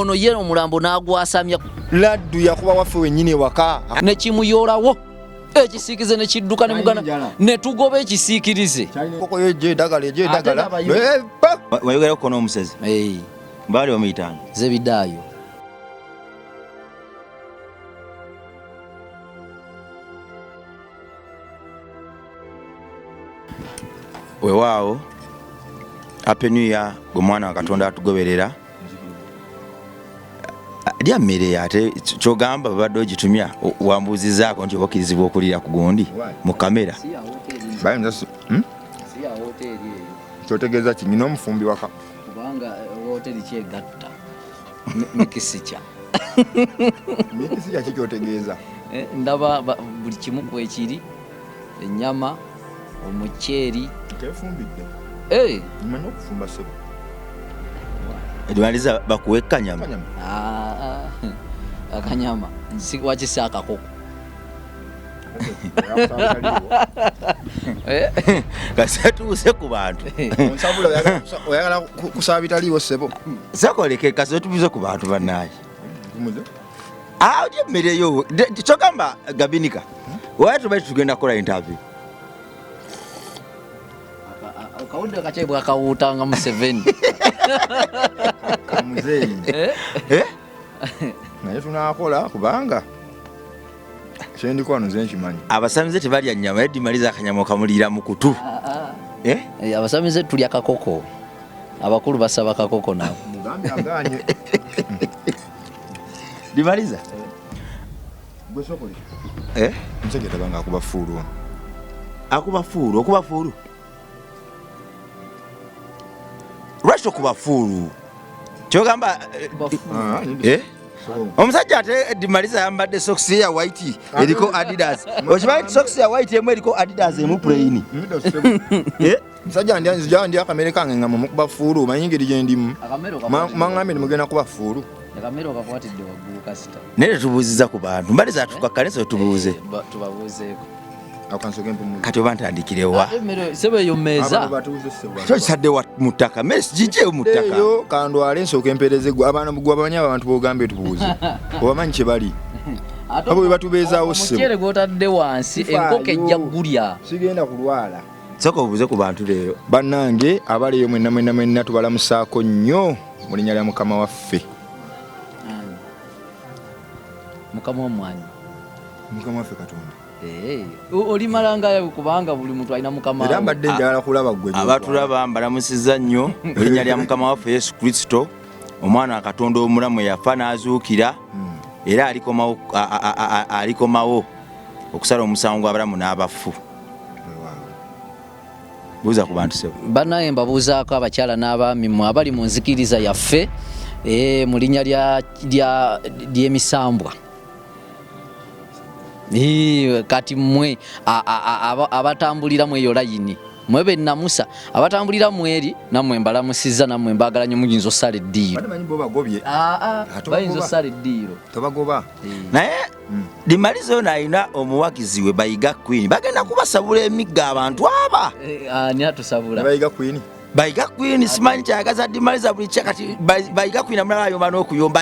ono ye omulambo n'agwasamya laddu yakuba waffe wennyini waka ne kimuyolawo ekisiikize ne kidduka ne mugana ne tugoba ekisiikirize koko yeje dagala wayogera ko n'omusezi bali omuyitanga zebidaayo weewaawo happy new year gwe mwana wa Katonda atugoberera lya mmere ate kyogamba babadde ogitumya wambuuzizaako nti obakkirizibwa okulira ku gundi mu kamera kyotegeeza ki nina omufumbi waka kubanga hoteri kyegatta mikisica mikisica kikyotegeeza ndaba buli kimu kwekiri ennyama omuceeri tefumbidde mmanyi okufumba sebo edimaliza bakuwe ekanyama akanyama wakisa akakoko kasatuuse ku bantu oyagala kusaba bitaliiwo sebo sakoleke kasatubuze ku bantu bannaye olya emmereyo kyogamba gabinika waya tubaiti tugenda kukola interview akawudde kacye bwakawuutanga mu 7 kamuzeeyi naye tunaakola kubanga kyendiko wano nze nkimanyi abasamize tebalya nnyama edimaliza akanyama okamuliira mu kutu abasamize tulya kakoko abakulu basaba kakoko nabo mugambe aganye dimaliza gwe sokole nsege tabanga akuba fuulu okuba fuulu lwaki okuba fuulu kyogamba omusajja ate dimaliza yambadde sokisi ya white eriko Adidas okimanyi sokisi ya white emu eriko Adidas emu plain musajja ndi akamere kange nga mukuba fuulu manyi ngeri gyendimu maŋŋambye nimugenda kuba fuulu naye tetubuuziza ku bantu mbaliza tukakkanisa tubuuze kati oba ntandikirewa sebeyo mmeeza kyo kisadde mu ttaka mesi gijjeyo mu ttaka eyo kandwale nsooka empeereze gwabamanyi abantu bogambe tubuuze obamanyi kye bali abo bebatubeezaawo omuceere gwotadde wansi enkoko ejja gulya sigenda kulwala soka obuuze ku bantu leero bannange abaleeyo mwenna tubalamusaako nnyo mu linnya lya mukama waffe mukama omwanyi mukama waffe Katonda olimalanga kubanga buli muntu alina mukama era mbadde njagala kulaba gwe abatulaba mbalamusiza nnyo mu linnya lya mukama waffe Yesu Kristo omwana wa Katonda omulamu eyafa n'azuukira era alikomawo okusala omusango gw'abalamu n'abafu buuza ku bantu sebo bannaye mbabuuzaako abakyala n'abaami mmwe abali mu nzikiriza yaffe mu linnya ly'emisambwa kati mmwe abatambulira mu eyo layini mmwe bennamusa abatambulira mu eri nammwe mbalamusiza nammwe mbagala nnyo muyinza osala eddiiro bayinza osala eddiiro tobagoba naye dimaliza ono alina omuwagizi we Bayiga Queen bagenda kubasabula emigga abantu aba ani atusabula Bayiga Queen simanyi kyayagaza dimaliza buli kya kati Bayiga Queen amulala ayomba n'okuyomba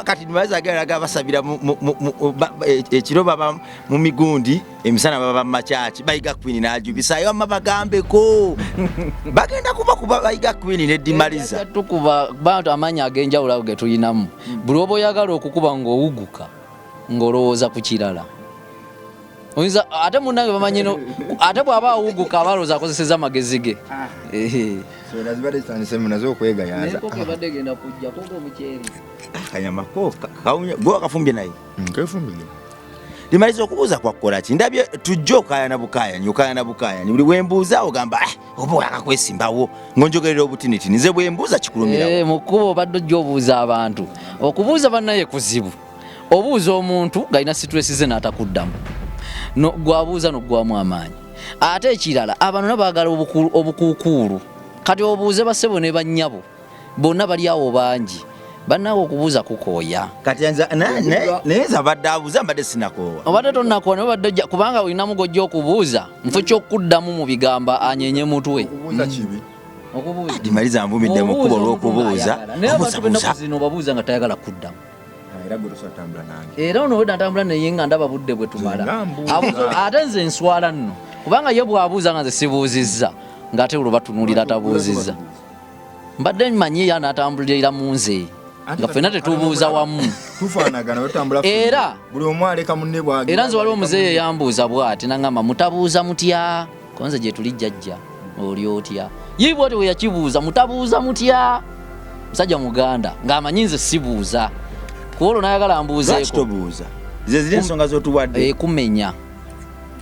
kati dimaliza agenda basabira ekiro baba mu migundi emisana baba mu makyaki Bayiga Queen n'ajubisa yamma bagambeko bagenda kuba Bayiga Queen ne dimaliza tukuba bantu amanya ag'enjawulo ge tuyinamu buli oba oyagala okukuba ng'owuguka ng'olowooza ku kirala oyinza ate munnange bamanyi ate bw'aba awuguka abalowooza akozeseza amagezi ge ebadde genda kujja koga omuceeri akanyamako gwe wakafumbye naye limaliza okubuuza kwakukola ki ndabye tujja okaayana bukaayani buli bwembuuza ogamba oba oyakakwesimbawo ngonjogerera obutinitini nze bwembuuza kikulumirawo mu kkuba obadde ojja obuuza abantu okubuuza bannaye kuzibu obuuza omuntu galina situesi ze n'atakuddamu gwabuuza n'oggwamu amaanyi ate ekirala abantu nabaagala obukuukuulu kati obuuze bassebo ne bannyabo bonna bali awo bangi bannawe okubuuza kukooya kati naye nze abadde abuuza mbadde sinakoowa obadde tonnakoowa naye obadde ojja kubanga olinamu gojja okubuuza nfu kyokuddamu mu bigamba anyenye mutwe okubuuza Dimaliza mvumidde mu kubo olw'okubuuza naye abantu bennaku zino obabuuza nga tayagala kuddamu era gwe tosatambula nange era ono we natambula naye nga ndaba budde bwe tumala ate nze nswala nno kubanga ye bw'abuuza nga nze sibuuzizza ng'ate olwo batunuulira tabuuzizza mbadde mmanyi ye anaatambulira mu nze nga ffenna tetubuuza wamu tufaanagana wetambula era buli omu aleka munne bw'agenda era nze waliwo omuzeeyi yambuuza bw'ati nangamba mutabuuza mutya konze gye tuli jjajja oli otya ye bw'ati we yakibuuza mutabuuza mutya musajja muganda ng'amanyi nze sibuuza kuba olwo n'ayagala mbuuzeeko tobuuza ze ziri ensonga z'otuwadde kumenya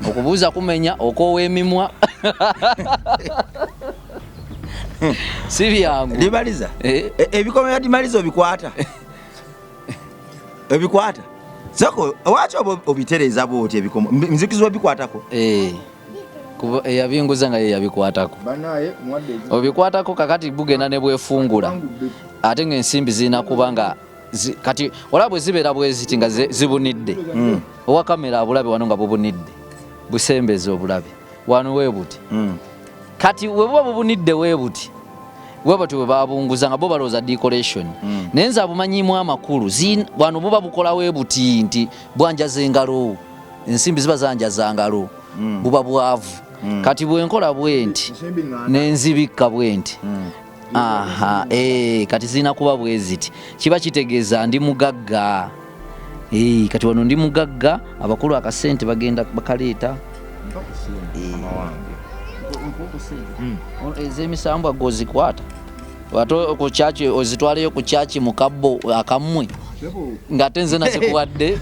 okubuuza kumenya okoowa emimwa si byangu Dimaliza ebikomo bya Dimaliza obikwata obikwata sako lwaki obitereza bwoti ebikomo nzikizwa obikwatako kuba eyabinguza nga ye yabikwatako banaye mwadde obikwatako kakati bugenda ne bwefungula ate ng'ensimbi zirina kuba nga kati wala bwe zibeera bwe ziti nga zibunidde owa kamera abulabe wano nga bubunidde busembeze obulabe wano weebuti kati we buba bubunidde weebuti bwe batyo bwe babunguza nga bo balooza decoration naye nze abumanyiimu amakulu wano buba bukola weebuti nti bwanjaza engalo ensimbi ziba zanjaza ngalo buba bwavu kati bwenkola bwe nti nenzibikka bwe nti aha kati zirina kuba bwe ziti kiba kitegeeza ndi mugagga kati wano ndi mugagga abakulu akasente bagenda bakaleeta ez'emisambwa gozikwata wato ku kyaki ozitwaleyo ku kyaki mu kabbo akammwe ng'ate nze nakikuwadde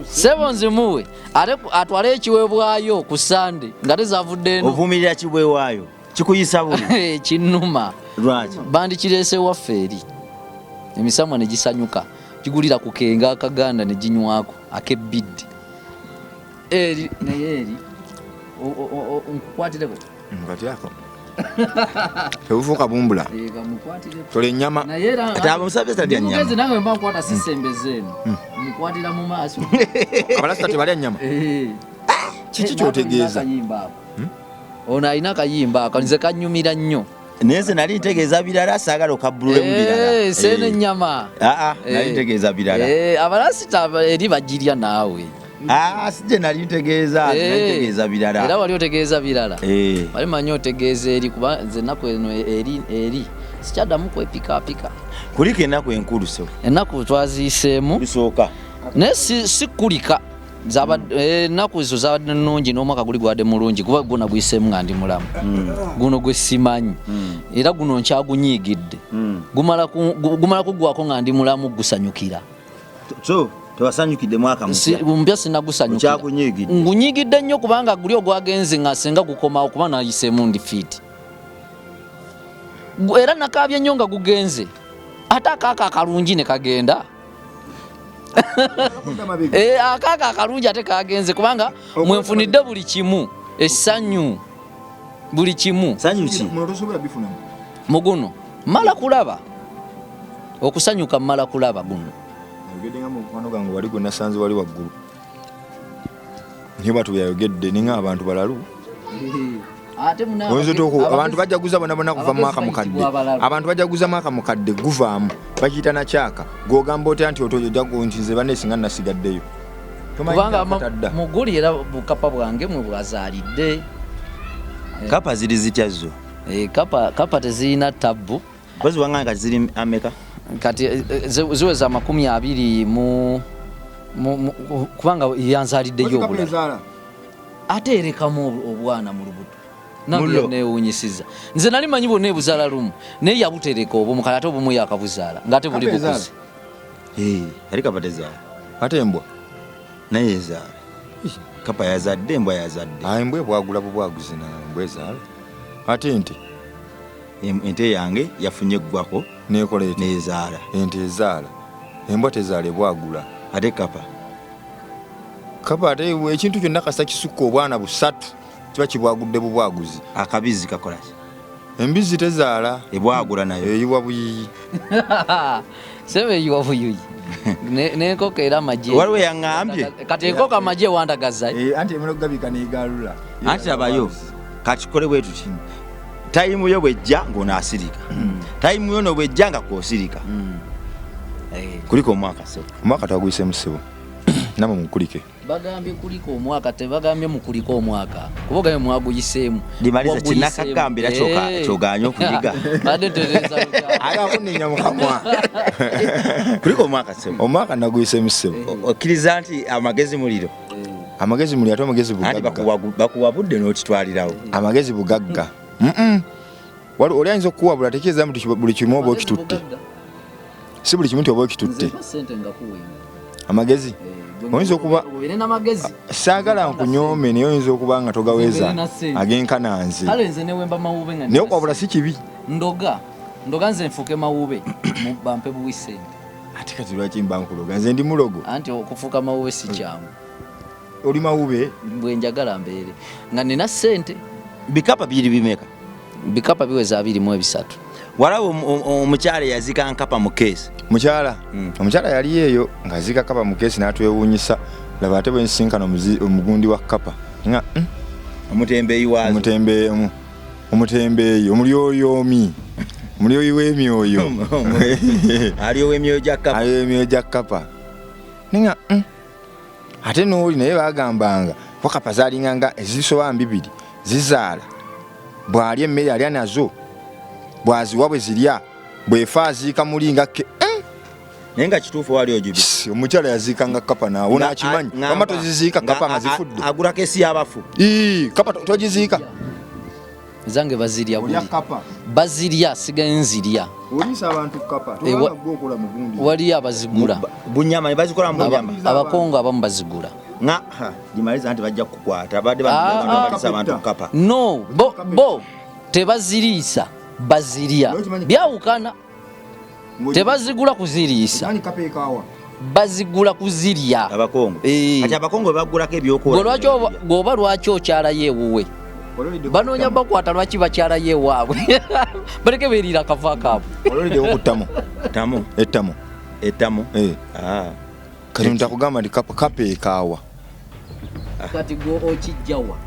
sebo nzimuwe ate atwale ekiweebwayo ku sande ng'ate zavudde eno ovumirira kibwewaayo kikuyisa buli kinnuma lwaki bandikireese waffe eri emisamwa ne gisanyuka kigulira ku kenga akaganda ne ginywako ak'ebbiddi eri naye eri nkukwatireko kati ako tebufuuka bumbula tole ennyama abamusabye talya nnyama nange mba nkwata sisembeze eno mukwatira mu maaso abalasita tebalya nnyama kiki kyotegeeza ono alina akayimba ako nze kannyumira nnyo naye nze nali ntegeeza birala saagala okabbululemu birala seena ennyama nali ntegeeza birala abalasita eri bagirya naawe sije nali ntegeeza birala era wali otegeeza birala wali manyi otegeeza eri kuba nze ennaku eno eri sikyaddamu kwepikaapika kuliko ennaku enkulu so ennaku twaziyiseemu bisooka naye sikulika ennaku zo zabadde nnungi n'omwaka guli gwadde mulungi kuba guna guyiseemu nga ndi mulamu guno gwe simanyi era guno nkyagunyiigidde gumala kuggwako nga ndi mulamu gusanyukira so tewasanyukidde mwaka mpya sinagusanyukira ngunyiigidde nnyo kubanga guli ogwagenze nga senga gukomawo kuba nayiseemu ndi fiiti era nakaabye nnyo nga gugenze ate akaaka akalungi ne kagenda akaaka akalungi ate kagenze kubanga mwenfunidde buli kimu essanyu buli kimu muguno mala kulaba okusanyuka mala kulaba guno ayogedde nga mukwano gange wali gwe nasanze wali waggulu niye batu yayogedde ninga abantu balalu abantu bajaguza bonabona kuva mu mwaka mukadde abantu bajaguza mwaka mukadde guvaamu bakiyita nakyaka gwogamba otya nti otojojaguntize banesinga nasigaddeyo kubanga muguli era bukapa bwange mwe bwazaalidde kapa ziri zitya zo kapa tezirina tabbu kozi wange kati ziri ameka kati ziweza 20 kubanga yanzaaliddeyo obulala ate erekamu obwana mu lubuto nange neewunyisiza nze nali manyi bwonna ebuzaala lumu naye yabutereka obumu kale ate obumu yakabuzaala ng'ate buli bukuzi yali kapa tezaala ate embwa naye ezaala kapa yazadde embwa yazadde embwa ebwagula bubwaguzi nambwa ezaala ate ente yange yafunye eggwako nekola nezaala ente ezaala embwa tezaala ebwagula ate kapa ate ekintu kyonna kasa kisukka obwana busatu kiba kibwagudde bubwaguzi akabizi kakola ki embizi tezaala ebwagula nayo eyiwa buyiyi sebe eyiwa buyiyi nenkoko era amagye waliwo yaŋŋambye kati enkoko amagye wandagaza anti emala okugabika negalula anti abayo kakikole bwe tuti time yo bwejja ng'onaasirika time yo no bwejja nga kwosirika kuliko omwaka so omwaka twaguyise musibo namwe mukulike bagambye kuliko omwaka tebagambye mukuliko omwaka kubogayo mwaguyiseemu limaliza kinakagambira kyoganya okuyiga agakunenya mukamwa kuliko omwaka so omwaka naguyise musibo okkiriza nti amagezi muliro ate amagezi bugagga bakuwabudde n'okitwalirawo amagezi bugagga oli ayinza okukuwabula tekieza nti buli kimu oba okitutte si buli kimu nti oba okitutte amagezi oyinza okuba saagala nkunyoome naye oyinza okuba nga togaweza ag'enkananze naye okwabula si kibi ndoga nze nfuuke mawube bampe buwi sente ate kati lwaki mba nkuloga nze ndi mulogo anti okufuuka mawube si kyamu oli mawube bwe njagala mbeere nga nina sente bikapa biri bimeka bikapa biweza 23 walaba omukyala yazika nkapa mu keesi omukyala yali eyo ng'azika kapa mu keesi n'atwewuunyisa laba ate bwe nsinkana omugundi wa kapa nga omutembeeyi waazo omutembeeyi omulyoyoomi omulyoyi w'emyoyo aliyo emyoyo gya kapa ninga ate n'oli naye bagambanga wakapa zaalinganga ezisoba 2 zizaala bw'alya emmere alya nazo bwaziwa bwe zirya bwefa aziika mulinga naye nga kituufu wali ojubi omukyala yaziikanga kapa naawe nakimanyi wama toziziika kapa nga zifudde agula kesi y'abafu kapa togiziika zange bazirya bazirya sigaye nzirya oliisa abantu kapa okola mugundi waliyo abazigula bunyama ne bazikola mu bunyama abakongo abamu bazigula limaliza nti bajja kukwata badde balisa abantu kapa no bo tebaziriisa bazirya byawukana tebazigula kuziriisa bazigula kuzirya abakongo ati abakongo bagulako ebyokola goba lwaki okyalayo ewuwe banoonya bakwata lwaki bakyalayo ewaabwe baleke beerira akafa kaabwe ololidewo ku ettamo kati ntakugamba nti kapa ekaawa kati go okijjawa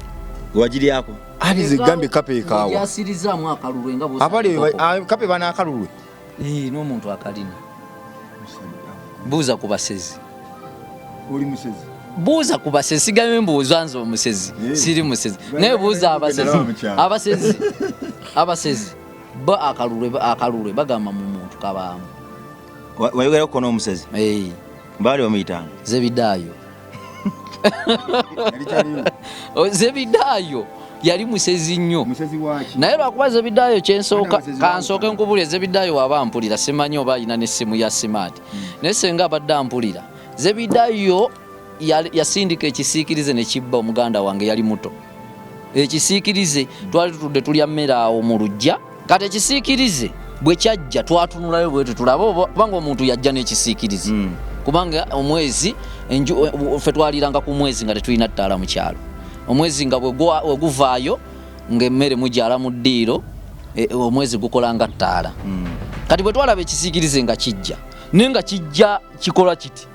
wagiryako ali zigambye kapa ekaawa yasirizaamu akalulwe nga abali kapa banaakalulwe n'omuntu akalina buuza ku basezi oli musezi buuza ku basezi sigamye mbuuza nze omusezi siri musezi naye buuza abasezi ba akalulwe bagamba mu muntu kabaamu wayogera kukona omusezi baali bamuyitanga Zebidaayo yali musezi nnyo naye lwakuba Zebidaayo kyensooka kansooke nkubulire Zebidaayo waba ampulira simanyi oba alina n'essimu ya simaati naye senga abadde ampulira Zebidaayo yasindika ekisiikirize ne kibba omuganda wange yali muto ekisiikirize twali tutudde tulya mmere awo mu luggya kati ekisiikirize bwe kyajja twatunulayo bwetu tulabe kubanga omuntu yajja n'ekisiikirize kubanga omwezi ffe twaliranga ku mwezi nga tetulina ttaala mu kyalo omwezi nga bwe guvaayo ng'emmere mujala mu ddiiro omwezi gukolanga ttaala kati bwe twalaba ekisiikirize nga kijja naye nga kijja kikola kiti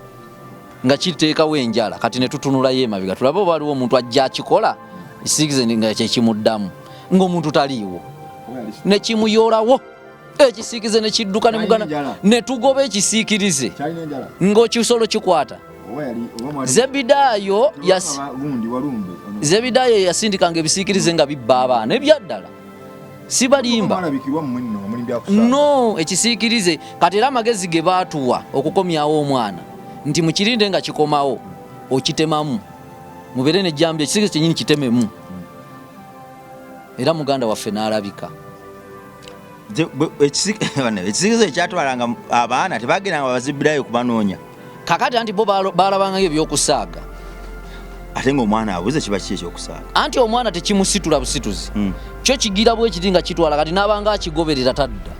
nga kiteekawo enjala kati ne tutunulayo emabega tulabe oba waliwo omuntu ajja akikola ekisiikirize nga kyekimuddamu ng'omuntu taliiwo ne kimuyoolawo ekisiikirize ne kidduka ne mugana ne tugoba ekisiikirize ng'ekisolo kikwata Zebidaayo yasindikanga ebisiikirize nga bibba abaana ebyaddala si balimba no ekisiikirize kati era amagezi ge baatuwa okukomyawo omwana nti mukirinde nga kikomawo okitemamu mubeere nejjambi ekisiikirize kyenyini kitememu era muganda waffe n'alabika ekisiikirize ekyatwalanga abaana tebagendanga bazibirayo kubanoonya kakati anti bo balabangayo ebyokusaaga ate ng'omwana abuze kiba kiki ekyokusaaga anti omwana tekimusitula busituzi kyo kigira bwe kiti nga kitwala kati n'abanga akigoberera tadda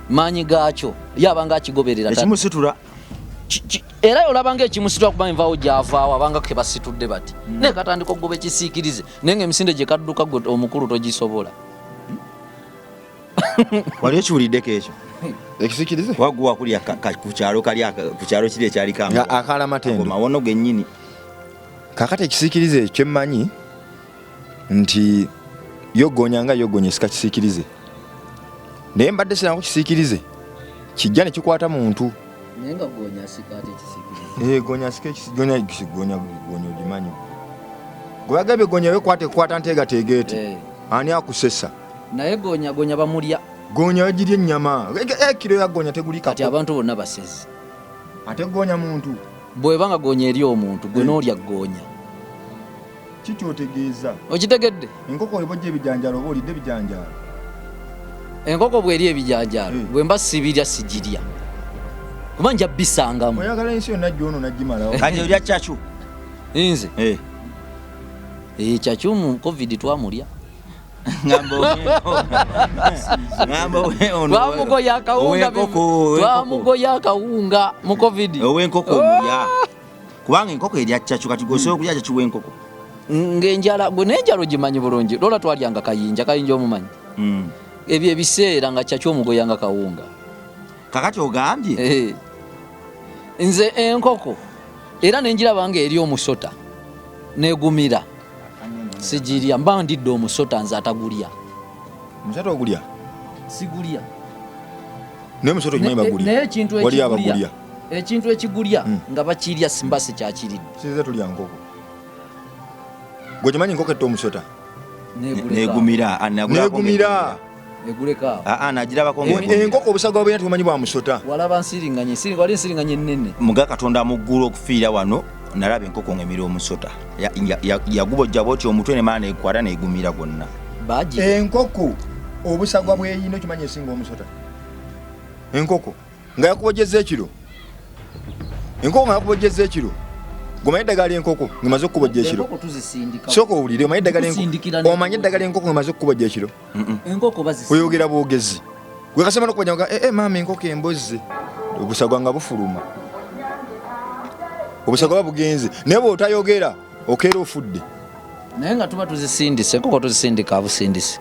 maanyi gaakyo yabanga akigoberera ekimusitula era olabanga ekimusitula kuba envaawo gyavaawo abanga ke basitudde bati naye katandika okugoba ekisiikirize naye ng'emisinde gye kadduka gwe omukulu togisobola wali ekiwuliddeko ekyo ekisiikirize waguwa kulya ku kyalo kiri ekyaliko amawono gennyini kakati ekisiikirize kyemmanyi nti yogonya nga yogonya sika kisiikirize naye mbadde sinako kisiikirize kijja ne kikwata muntu nenga gonya sikate kisikirize gonya sika gonya ogimanyi gwagabye gonya wekwata ntegategeete ani akusesa naye gonya bamulya gonya wagirya ennyama kiro ya gonya tegulika kati abantu bonna basezi ate gonya muntu bwebanga gonya eri omuntu gwe n'olya gonya kikyotegeeza okitegedde enkoko ebojja ebijanjaalo oba olidde ebijanjaalo enkoko bweri ebijanjaalo bwe mba sibirya sigirya kuba nja bisangamu oyagala ensi yonna gyono nagimalawo kati olya kyacu nze kyacu mu covid twamulya twamugoya akawunga mu covid owenkoko omulya kubanga enkoko erya kyacu kati gosobola okulya kyacu w'enkoko ng'enjala gwe n'enjala ogimanyi bulungi loola twalyanga kayinja omumanyi ebyo ebiseera nga kyacu omugoyanga kawunga kakati ogambye nze enkoko era nenjirabanga eri omusota negumira sigirya mba ndidde omusota nze atagulya omusota ogulya sigulya naye omusota ogimanyi bagulya wali abagulya ekintu ekigulya nga bakirya simba sikyakiridde sinze tulya nkoko gwekimanyi nkoko etta omusota negumira eguleka nagirabako enkoko obusaga bwena tumanyi bwa musota walaba wali nsiriŋŋanye ennene muga katonda muggulu okufiira wano nalaba enkoko ng'emira omusota yagubojja bwoti omutwe nemala nekwata negumira gwonna enkoko obusagwa bweyina okimanyi esinga omusota enkoko nga yakubojjeza ekiro gomanyi eddagala ly'enkoko ngemaze okukubojja ekiro sooka owulire omanyi eddagala ly'enkoko ngemaze okukubojja ekiro oyogera bwogezi gwekasema nokubajja maama enkoko embozze obusagwa nga bufuluma obusagwa bugenze naye bw'otayogera okeera ofudde naye nga tuba tuzisindise enkoko tuzisindika busindisi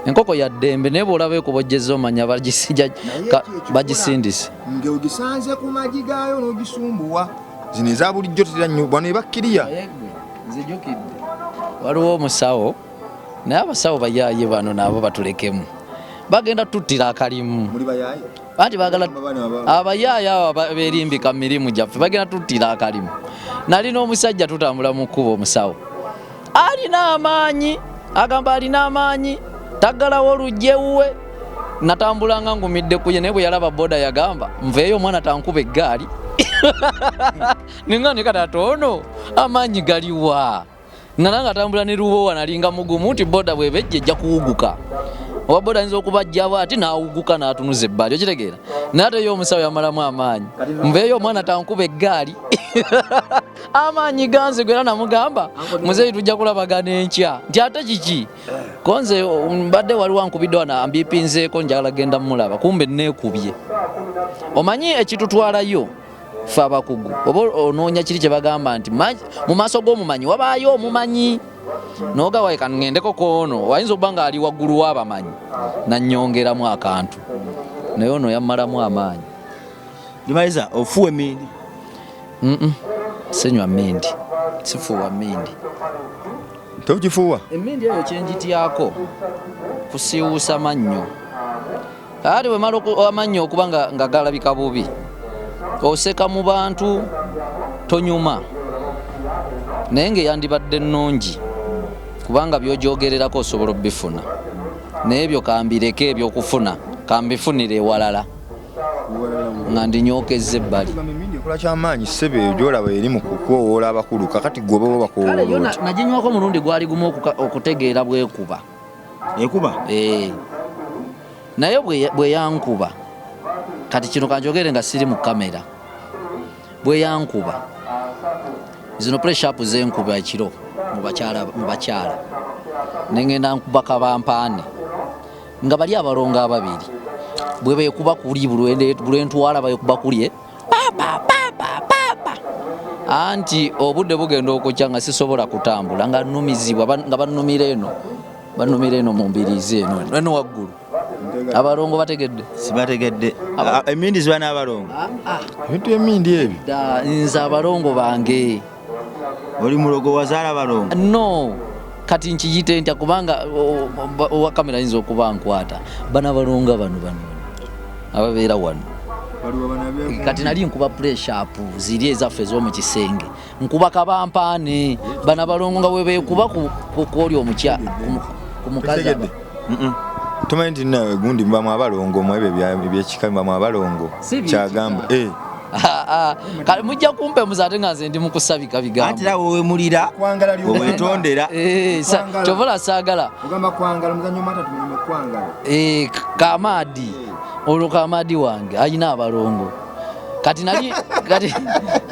enkoko ya ddembe naye bw'olaba ekubojjeza omanya bagisindise ng'ogisanze ku magi gaayo n'ogisumbuwa zino eza bulijjo tetera nnyo bano ebakkiriya nzijukidde waliwo omusawo naye abasawo bayaaye bano nabo batulekemu bagenda tuttira akalimu anti bagala abayaaye abo beerimbika mu mirimu gyaffe bagenda tuttira akalimu nalina omusajja tutambula mu kkubo omusawo alina amaanyi agamba alina amaanyi taggalawo oluggi ewuwe natambulanga ngumidde kuye naye bwe yalaba boda yagamba nveeyo omwana tankuba eggaali ningani katatono amaanyi galiwa nalanga atambula ne lubowa nalinga mugumu nti boda bwebejja ejja kuwuguka owa boda ayinza okubajjabo ati naawuguka n'atunuza ebbali okitegeera naye ate yo omusawo yamalamu amaanyi nveeyo omwana tankuba eggaali amaanyi ganzigwe era namugamba muzeeyi tujja kulabagana enkya nti ate kiki konze mbadde waliwo ankubidde wana ambipinzeeko njagala genda mulaba kumbe neekubye omanyi ekitutwalayo fe abakugu oba onoonya kiri kye bagamba nti mu maaso g'omumanyi wabaayo omumanyi nogawaye kanŋendeko koono wayinza okuba nga ali waggulu w'abamanyi nannyongeramu akantu naye ono yammalamu amaanyi limaliza ofuwa emindi senywa mmindi sifuuwa mmindi togifuuwa emmindi eyo kyenjityako kusiiwuusa mannyo ate bwe mala amannyo okuba nga galabika bubi oseka mu bantu tonyuma naye ng'eyandibadde nnungi kubanga by'ogyogererako osobola obbifuna naye ebyo kambireke ebyokufuna kambifunire ewalala nga ndinyookezza ebbali ekola kyamaanyi ssebe gyolaba eri mu kukoowoola abakulu kakati gwoba oba bakoowoola naginywako mulundi gwali gumu okutegeera bwekuba naye bwe yankuba kati kino kanjogere nga siri mu kamera bwe yankuba zino pressure zenkuba ekiro mu bakyala nengenda nkuba kabampaane nga bali abalongo ababiri bwe beekuba kuli bulwentwala beekuba kuli anti obudde bugenda okujja nga sisobola kutambula nga nnumizibwa nga bannumira eno mu mbiriizi eno waggulu abalongo bategedde sibategedde emindi ziba n'abalongo ebintu emindi ebyo nze abalongo bange oli mulogo wazaala balongo no kati nkiyite ntya kubanga owa kamera yinza okuba nkwata bana balonga bano ababeera wano kati nali nkuba pressure up ziri ezaffe ez'omu kisenge nkuba kabampaane bana balongo nga webekuba kuoli omukya ku mukazi tumanyi nti nawe gundi mbamu abalongo mu ebyo ebyekika mbamu abalongo kyagamba kale mujja kumpe muzaate nga nze ndi mukusabika bigamba anti era wewemulira wewetondera kyovola saagala Kamadi olwo Kamadi wange alina abalongo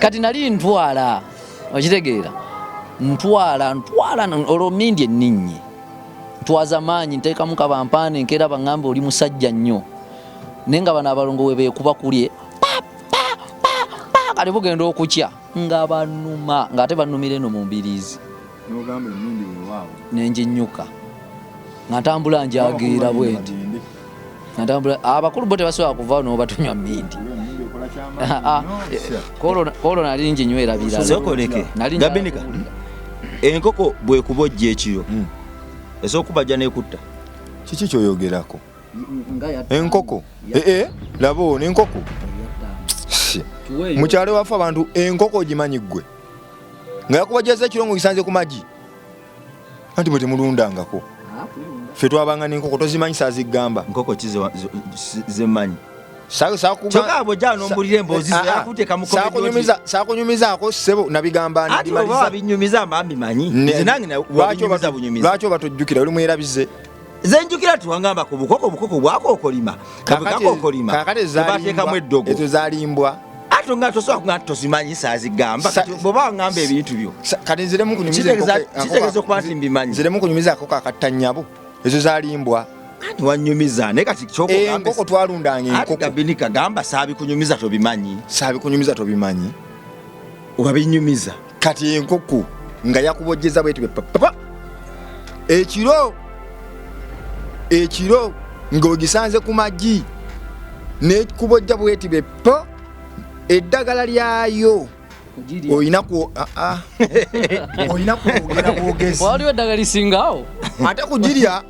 kati nali ntwala okitegeera ntwala olwo mindi enninyi ntwaza maanyi nteekamu kabampaane nkeera baŋŋambe oli musajja nnyo naye nga bano abalongo we beekuba kulye kati bugenda okukya nga banuma ng'ate bannumira eno mu mbiriizi nenjinyuka nga ntambula njageera bwenti abakulu bo tebasobola kuva no batunywa mindi kolo nali njinywera biralaokoleke gabinika enkoko bwekubojja ekiro esookubaja nekutta kiki kyoyogerako enkoko labo nenkoko mukyalo wafe abantu enkoko ogimanyi ggwe nga yakubajjaza ekiro ngaogisanze ku magi anti bwe temulundangako ffe twabanga n'enkoko tozimanyi saazigamba nkoko zemanyi saakunyumizaako ssebo nabigamba lwaki oba tojjukira oli mwerabize zenjukira tuwangamba ku bukoko bwakokolima kabateekamu eddogo ezo zalimbwa ate nga tosobola tozimanyi saazigamba bwoba wangamba ebintu byo kati nziremu kitegeeza okuba nti mbimanyi nziremu kunyumizaako kakattannyabo ezo zalimbwa wanyumiza naye kati enkoko twalundanga enkoko gabinika gamba saabikunyumiza tobimanyi oba binyumiza kati enkoko nga yakubojjeza bwetube papa ekiro ng'ogisanze ku magi nekubojja bwetibe po eddagala lyayo olina kwogera bwogezi waliwo eddagala lisingawo ate kugirya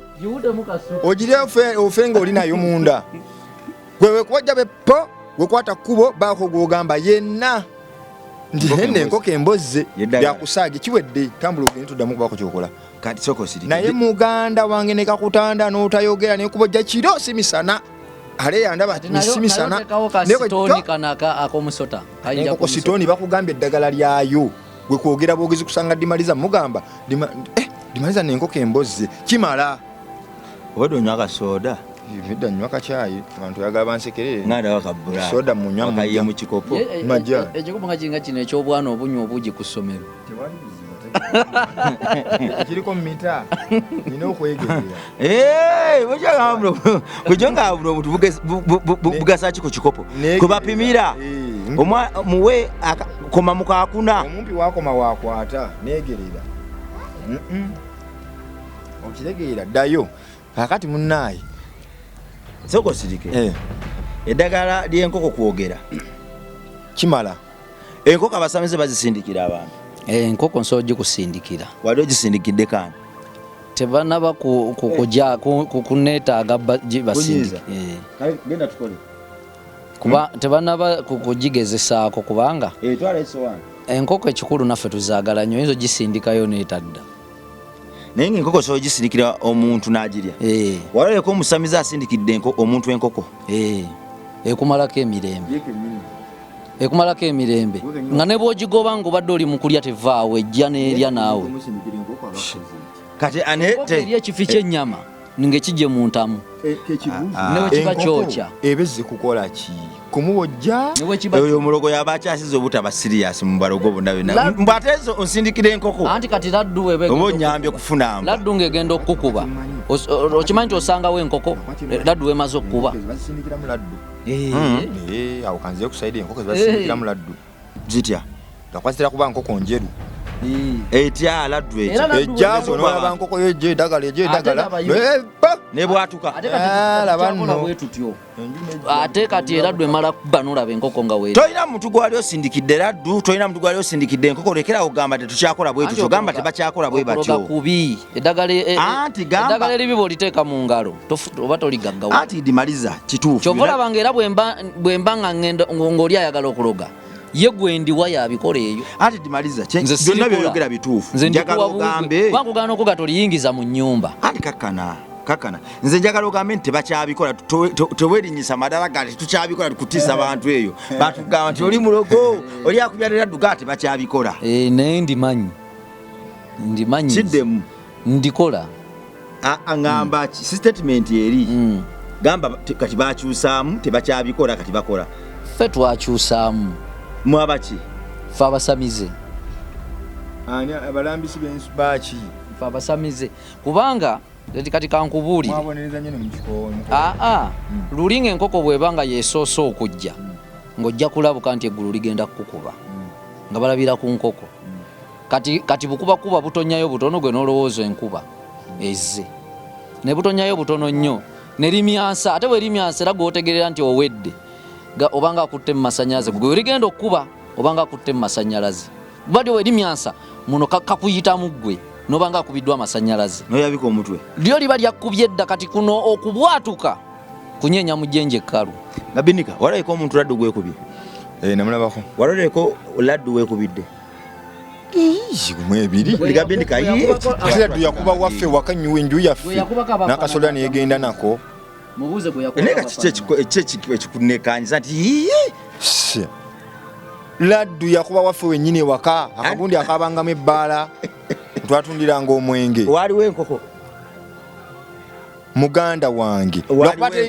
ogirya ofe nga oli nayo munda gwewekubojja bepo wekwata kkubo baako gwogamba yenna nti nenne enkoko embozze byakusaage kiwedde tambula ogende tuddamu kubaako kyokola naye muganda wange nekakutanda n'otayogera nekubojja kiro si misana aleyandaba si misana enkoko sitoni bakugambye eddagala lyayo gwekwogera bwogezi kusanga dimaliza mugamba dimaliza nenkoko embozze kimala obadde onywa akasooda edda nywa kakyayi abantu oyagala bansekerere soda munywa mu kikopo ekikopo nga kiringa kino ekyobwana obunywa obugi ku ssomero kiriko mumita nina okwegerera bwegyongabula omuntu bugasa ki ku kikopo kwebapimira muwe koma mukakuna omumpi wakoma wakwata negerera okitegeera ddayo kakati munaayi sokosirike eddagala lyenkoko kwogera kimala enkoko abasamize bazisindikira abantu enkoko nsobola gikusindikira wali ogisindikidde kandi tebanaba kuneetaaga basindike kuba tebanaba kugigezesaako kubanga enkoko ekikulu naffe tuzaagala nnyo oyinza ogisindikayo neetadda naye ngaenkoko sobola gisindikira omuntu n'agirya walabeko omusamize asindikidde omuntu enkoko ekumalako emirembe nga ne bw'ogigoba ng'obadde oli mu kulya tevaawo ejja n'erya naawe kati eri ekifi ky'ennyama ng'ekijje mu ntamu ne bwe kiba kyokya ebezze kukola ki kumubojja oyo omulogo yaba akyasize obutaba siriyasi mu balogo bonna byonna mbwate ezo onsindikira enkoko anti kati laddu weba oba onyambye okufunamu laddu ng'egenda okukuba okimanyi nti osanga enkoko laddu wemaze okukuba awo kanze kusaidi enkoko zibasindikira mu laddu zitya gakwasitira kuba nkoko njeru etya laddu ekyo Era laddu ejjaago nolaba nkoko yejja eddagala ne bwatuka laba nno bwe tutyo ate kati era ddwe mala kuba nolaba enkoko nga weeri tolina muntu gwali osindikidde laddu tolina muntu gwali osindikidde enkoko lekerawo gamba tetukyakola bwe tutyo gamba tebakyakola bwe batyo kubi eddagala eribi bwoliteeka mu ngalo oba toligaggawo anti dimaliza kituufu kyova olabanga era bwe mba nga ng'oli ayagala okuloga ye gwendiwa yabikola eyo anti dimaliza byonna byoyogera bituufu njagala ogambe bakugana okuga toliyingiza mu nnyumba anti kakana nze njagala ogambe nti tebakyabikola tewerinyisa madala gati tukyabikola tukutiisa abantu eyo batugamba nti oli mulogo oli akubya laddu ga tebakyabikola naye ndimanyi kiddemu ndikola aŋŋamba statement eri gamba kati bakyusaamu tebakyabikola kati bakola ffe twakyusaamu mwabaki ffe abasamize ani abalambisi baki ffe abasamize kubanga kati kankubuulire mwabonereza nnyo mu kikooni luli ng'enkoko bw'eba nga yeesoose okujja ng'ojja kulabuka nti eggulu ligenda kukukuba nga balabira ku nkoko kati bukubakuba butonyayo butono gwe n'olowooza enkuba ezze ne butonyayo butono nnyo ne limyansa ate bwe limyansa era gw'otegerera nti owedde obanga akutte mu masanyalaze gwe ligenda okukuba obanga akutte mu masanyalaze badde we limyansa muno kakuyitamu ggwe nobanga akubiddwa amasanyalaze noyabika omutwe lyo liba lyakubye edda kati kuno okubwatuka kunyenya mu jjenje ekkalu nabinika walabika omuntu laddu gwekubye namulabako walabeko laddu wekubidde mwebiri ligabinika laddu yakuba waffe wakanyiwa enju yaffe n'akasolya neyegenda nako naye kiki ekikunekanyiza nti laddu yakuba waffe wenyini ewaka akagundi akabangamu ebbaala twatundiranga omwenge waliwo enkoko muganda wange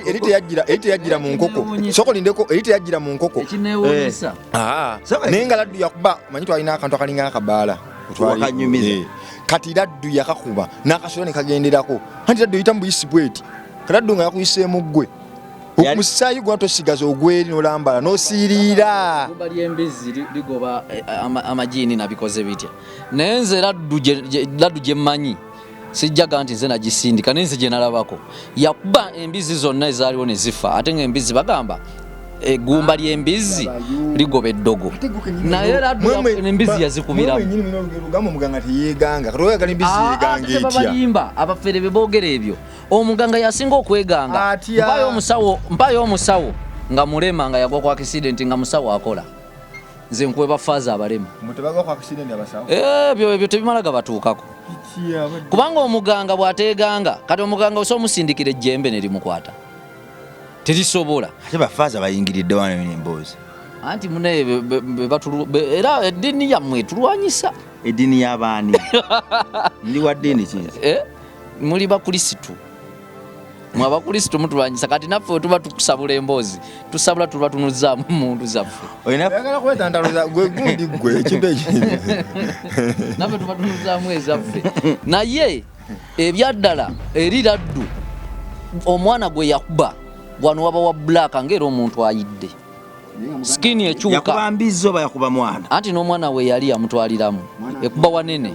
eri teyajjira mu nkoko sokolindeko eri teyajjira mu nkoko naye nga laddu yakuba manyi twalina akantu akalinga akabaala kati laddu yakakuba n'akasola ne kagenderako anti laddu eyita mu buyisi bweti kaladdu nga yakuyiseemu ggwe okumusaayi gwa tosigaza ogweri n'olambala n'osiiriira kuba ly'embizzi ligoba amajiini nabikoze bitya naye nze laddu gye mmanyi sijjaga nti nze nagisindika naye nze gye nalabako yakuba embizzi zonna ezaaliwo ne zifa ate ng'embizzi bagamba eggumba ly'embizzi ligoba eddogo naye laddu embizzi yazikubiramu omuganga teyeeganga katoyagala embizzi yeeganga etya babayimba abafere be boogera ebyo omuganga yasinga okweganga mpayo omusawo nga mulema nga yagwa ku accident nga musawo akola nze nkweba faaza abalema ebyo tebimala gabatuukako kubanga omuganga bw'ateeganga kati omuganga osa omusindikira ejjembe ne limukwata terisobola ate bafaaza bayingiridde wano emboozi anti munaye era eddiini yammwe tulwanyisa eddiini y'abaani ndi wa ddiini kinzi muli bakrisitu mwe abakrisitu mutulwanyisa kati naffe we tuba tukusabula emboozi tusabula tuba tunuzaamu muntu zaffe naffe tuba tunuzaamu ezaffe naye ebyaddala eri laddu omwana gwe yakuba wano waba wa bbulaaka ng'era omuntu ayidde sikini ekyuka yakuba mbizzi oba yakuba mwana anti n'omwana we yali yamutwaliramu ekuba wanene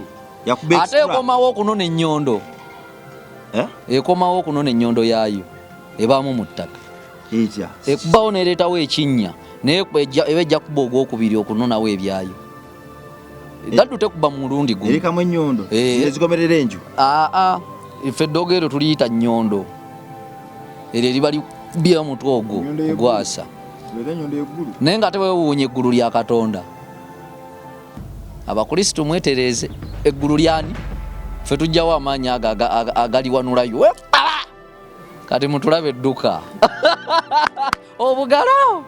ate ekomawo okunona ennyondo ekomawo okunona ennyondo yaayo ebaamu mu ttaka ekubawo nereetawo ekinnya naye eba ejja kuba ogwokubiri okunonawo ebyayo laddu tekuba mu mulundi gumu erikamu ennyondo ezigomerera enju iffe eddogo eryo tuliyita nnyondo eryo eriba by'omutwe ogwo ogwasa naye nga tewewuunya eggulu lya Katonda abakrisitu mwetereeze eggulu lyani ffe tujjawo amaanyi agaliwanulayo kati mutulabe edduka obugalo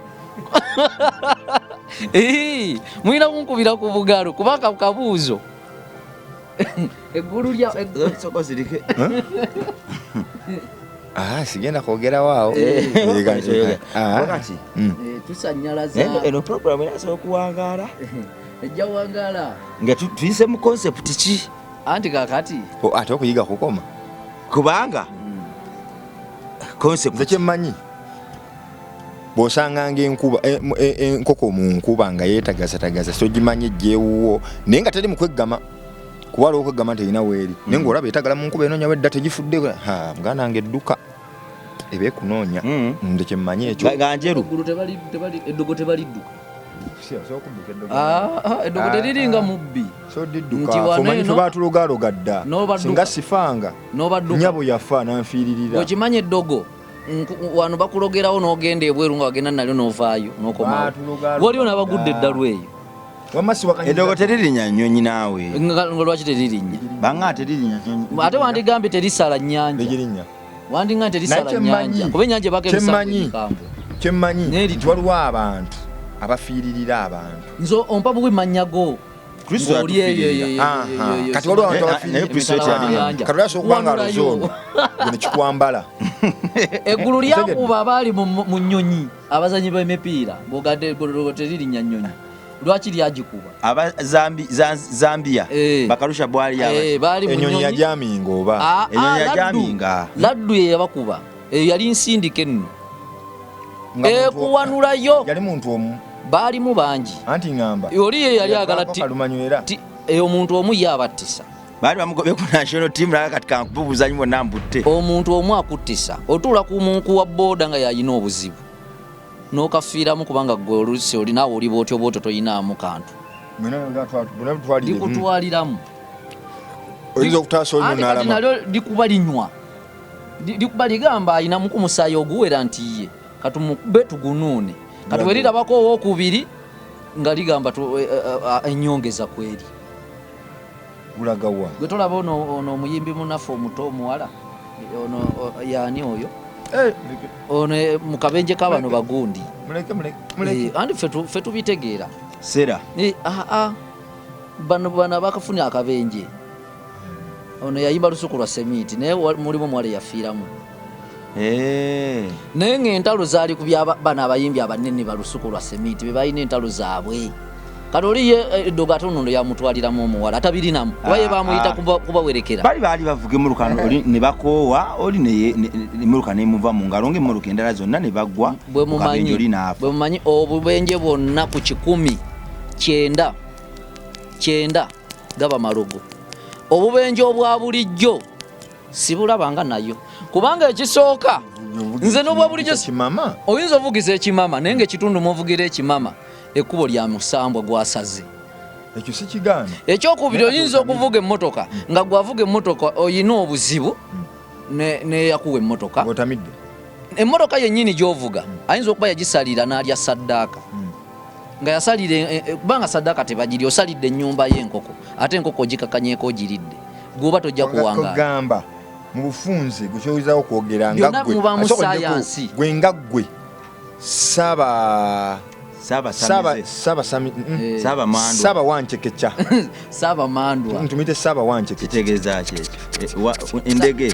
mwina kunkubira ku bugalo kubanga kabuuzo eggulu lya sigenda kwogerawo awo tusanyalaza eno program erasobola okuwangaala ejja wangaala nga tuyise mu concept ki anti kakati ate okuyiga kukoma kubanga concept nze kyemmanyi bw'osanganga enkuba enkoko mu nkuba nga yeetagasatagasa togimanye ejjeewuwo naye nga teri mu kweggama kuba waliwo okweggama terina weeri naye ng'olaba etagala mu nkuba enoonya wedda tegifudde muganda wange edduka eba ekunoonya nze kyemmanyi ekyo ganjeru eddogo tebalidduka eddogo teriringa mubbi nti omanyi fe baatulogaloga dda singa sifanga nnyabo yafa nanfiiririra okimanyi eddogo wano bakulogerawo n'ogenda ebweru nga wagenda nalyo n'ovaayo n'okomawo waliwo n'abagudde eddalu eyo eddogo teririnya nnyonyi naawe nga lwaki teririnya banga teririnya nnyonyi ate wandigambye terisala nnyanja wandinga terisala nnyanja kuba ennyanja kyemmanyi nti waliwo abantu abafiiririra abantu nze ompa bubi manyago kati waliwo abantu abafiiririra kati olyasobola okubanga luzoono gwe kikwambala eggulu lyakuba abaali mu nnyonyi abazanyi b'emipiira bwogadde teririnya nnyonyi lwaki lyagikuba Zambia bakarusha bwali enyonyi yajaminga oba enyonyi yajaminga laddu ye yabakuba eyo yali nsindike nno ekuwanulayo yali muntu omu baalimu bangi anti ngamba oli ye yali agala omuntu omu yabattisa baali bamugobe ku national team naye kati kankubuzanyi bonna mbutte omuntu omu akuttisa otuula ku munku wa booda nga yalina obuzibu n'okafiiramu kubanga gwe oluusi olinaawe oli bwotyo bwotyo toyinaamu kantu likutwaliramu oyinza okutaasa olino n'alama kati nalyo likuba linywa likuba ligamba ayinamu ku musaayi oguwera nti ye katumukube tugunuune kati we lirabako owookubiri nga ligamba ennyongeza kweri gulagawa gwe tolaba ono omuyimbi munafu omuto omuwala ono yaani oyo ono mu kabenje k'abano bagundi andi ffe tubitegeera sera bano bakafunye akabenje ono yayimba lusuku lwa semiiti naye mulimu omuwala yafiiramu naye ng'entalo zaali ku bano abayimbi abanene balusuku lwa semiiti be balina entalo zaabwe kati oli ye eddogo ate onondo yamutwaliramu omuwala atabirinamu oba ye bamuyita kubawerekera baali bavuga emmuluka oli ne bakoowa oli emmuluka nemuva mu ngalo ng'emmuluka endala zonna ne baggwa bwe mumanyi obubenje bwonna ku 9 gaba malogo obubenje obwa bulijjo sibulabanga nayo kubanga ekisooka nze n'obwa bulijjo oyinza ovugiza ekimama naye ng'ekitundu muvugira ekimama ekkubo lya musambwa gwasaze ekyo si kigaana ekyokubiri oyinza okuvuga emmotoka nga gwavuga emmotoka oyina obuzibu neyakuwa emmotoka emmotoka yennyini gy'ovuga ayinza okuba yagisalira n'alya saddaaka nga yasalire kubanga saddaaka tebagiri osalidde ennyumba y'enkoko ate enkoko ogikakanyeeko ogiridde gwoba tojja kuwangaala mu bufunze gwekyowulirawo okwogera nga muba mu sayansi gwe nga ggwe Saba Wanchekecha Saba Mandwa ntumite Saba Wanchekecha kitegeeza endege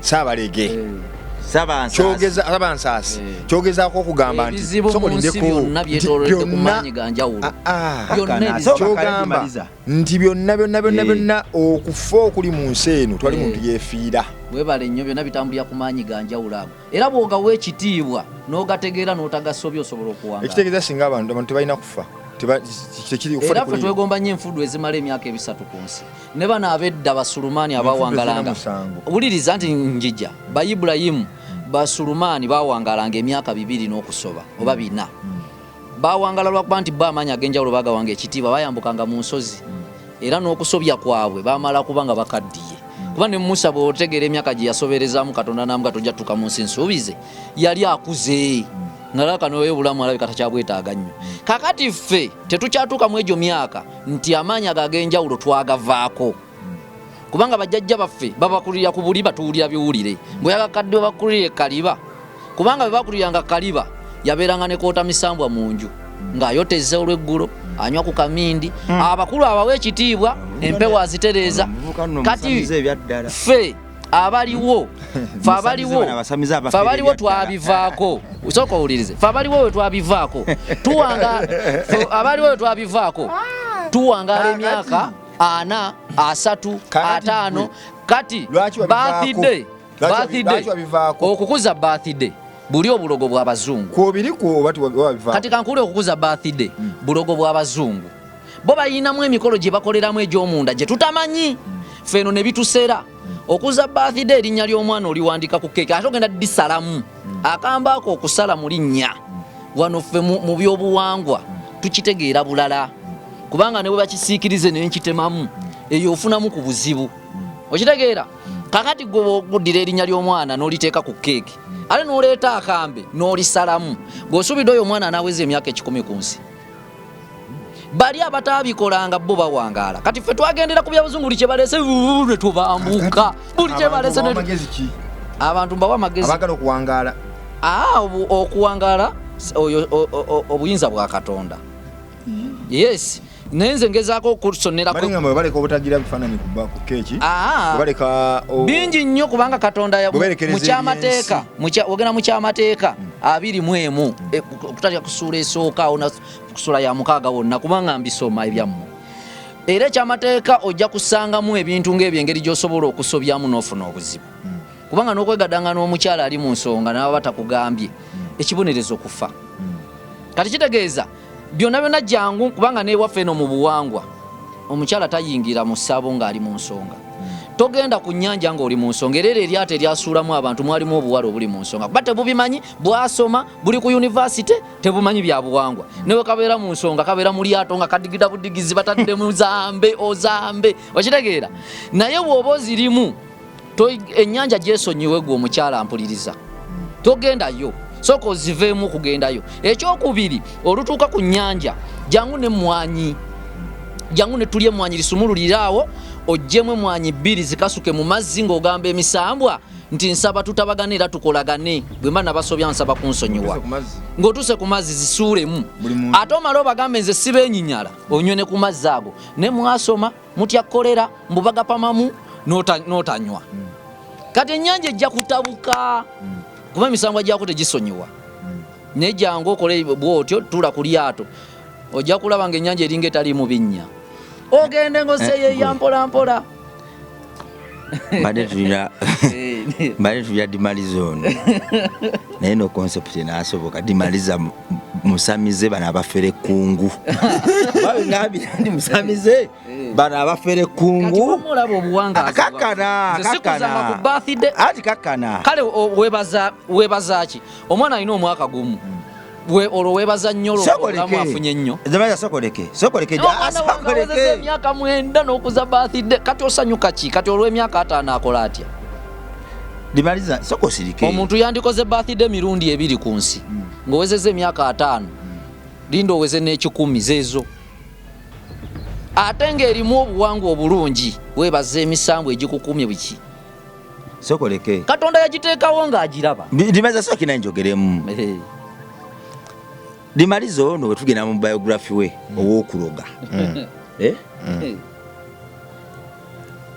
Saba lege kyogeza abansasi kyogezaako okugamba nti sokolindeko kyogamba nti byonna okufa okuli mu nsi eno twali muntu yeefiira webale nnyo byonna bitambulira ku maanyi ga njawulo ago era bw'ogawa ekitiibwa n'ogategeera n'otagasobya osobola okuwangala ekitegeeza singa abantu tebalina kufa era ffe twegomba nnyo enfudu ezimala emyaka 3 ku nsi ne bano ab'edda basulumaani abawangalanga wuliriza nti njija Ibulayimu basulumaani bawangalanga emyaka 2 n'okusoba oba 4 bawangala lwakuba nti bo amaanyi ag'enjawulo bagawanga ekitiibwa bayambukanga mu nsozi era n'okusobya kwabwe bamala kuba nga bakaddiye kuba ne Musa bw'otegeera emyaka gye yasoberezaamu Katonda n'amuga tojja tutuuka mu nsi nsuubize yali akuze nalaka noyo bulamu alabika takyabwetaaga nnyo kakati ffe tetukyatuuka mu egyo myaka nti amaanyi ag'enjawulo twagavaako kubanga bajjajja baffe babakulira ku buli batuwulira biwulire bweyagakadde babakulire kaliba kubanga bwe bakuliranga kaliba yabeeranga ne koota misambwa mu nju ng'ayotezza olw'eggulo anywa ku kamindi abakulu abawa ekitiibwa empewo azitereeza kati ffe abaliwo twabivaako usooka owulirize ffe abaliwo we twabivaako tuwangaala emyaka 4 3 5 kati birthday okukuza birthday buli obulogo bw'abazungu kwobiri kwo bati wabiva kati kankule okukuza birthday bulogo bw'abazungu bo bayinamu emikolo gye bakoleramu egy'omunda gye tutamanyi feno ne bitusera okuza birthday erinnya ly'omwana oliwandika ku keeki ate ogenda disalamu akamba ako okusala mu linnya wano ffe mu byobuwangwa tukitegeera bulala kubanga ne bwe bakisiikirize naye nkitemamu eyo ofunamu ku buzibu okitegeera kakati gwe oguddira erinnya ly'omwana n'oliteeka ku keeki ate n'oleeta akambe n'olisalamu ng'osuubidde oyo omwana anaaweza emyaka 10 ku nsi bali abataabikolanga bo bawangaala kati ffe twagendera ku byabuzungu buli kye balese ne tubambuka buli kye balese abantu mbawa amagezi abagala okuwangaala okuwangaala obuyinza bwa Katonda yes nenze ngezaako okusonera balinga baleka obutagira bifaananyi ku keeki baleka bingi nnyo kubanga Katonda mukyamateeka ogenda mukyamateeka 21 okutalya kusuula esooka kusula ya mukaaga wonna kubanga mbisoma ebyammwe era ekyamateeka ojja kusangamu ebintu ng'ebyo engeri gy'osobola okusobyamu n'ofuna obuzibu kubanga n'okwegaddanga n'omukyala ali mu nsonga n'aba batakugambye ekibonerezo kufa kati kitegeeza byonna byonna jangu kubanga n'ewaffe eno mu buwangwa omukyala tayingira mu ssabo ng'ali mu nsonga togenda ku nnyanja ng'oli mu nsonga era eryato eryasuulamu abantu mwalimu obuwala obuli mu nsonga kuba tebubimanyi bwasoma buli ku yunivasite tebumanyi bya buwangwa newe kabeera mu nsonga kabeera mu lyato nga kadigida budigizi batadde mu zambe ozambe okitegeera naye bw'oba ozirimu ennyanja gyesonyiwe gwe omukyala mpuliriza togendayo soko ziveemu kugendayo ekyokubiri olutuuka ku nnyanja jangu n'emmwanyi jangu ne tulye emmwanyi lisumululiraawo ojjemu emmwanyi 2 zikasuke mu mazzi ng'ogamba emisambwa nti nsaba tutabagane era tukolagane bwe mba nabasobya nsaba kunsonyiwa ng'otuuse ku mazzi zisuulemu ate omala obagambe nze sibeenyinyala onywe ne ku mazzi ago ne mwasoma mutya kolera mbubagapamamu n'otanywa kati ennyanja ejja kutabuka kuba emisambwa gyako tegisonyiwa naye jangu okole bw'otyo tula ku lyato ojja kulaba ng'ennyanja eringa etali mu binnya ogende ng'oseeyeeya mpolampola mbadde tulya dimaliza ono naye no concept enaasoboka dimaliza musamize bano abafere kungu babingambira ndi musamize bano abafere kungu kakana kale webazaaki omwana alina omwaka gumu olwo webaza nnyo olwolamu afunye nnyo sokoleke emyaka 9 n'okuza birthday kati osanyuka ki kati olw'emyaka 5 akola atya dimaliza sokosirike omuntu yandikoze birthday mirundi 2 ku nsi ng'owezeza emyaka 5 linda oweze n'ekikumi zeezo ate ng'erimu obuwangwa obulungi webaza emisango egikukumye biki sokoleke Katonda yagiteekawo ng'agiraba dimaliza sokina njogeremu dimaliza ono wetugenda mu biography we ow'okuloga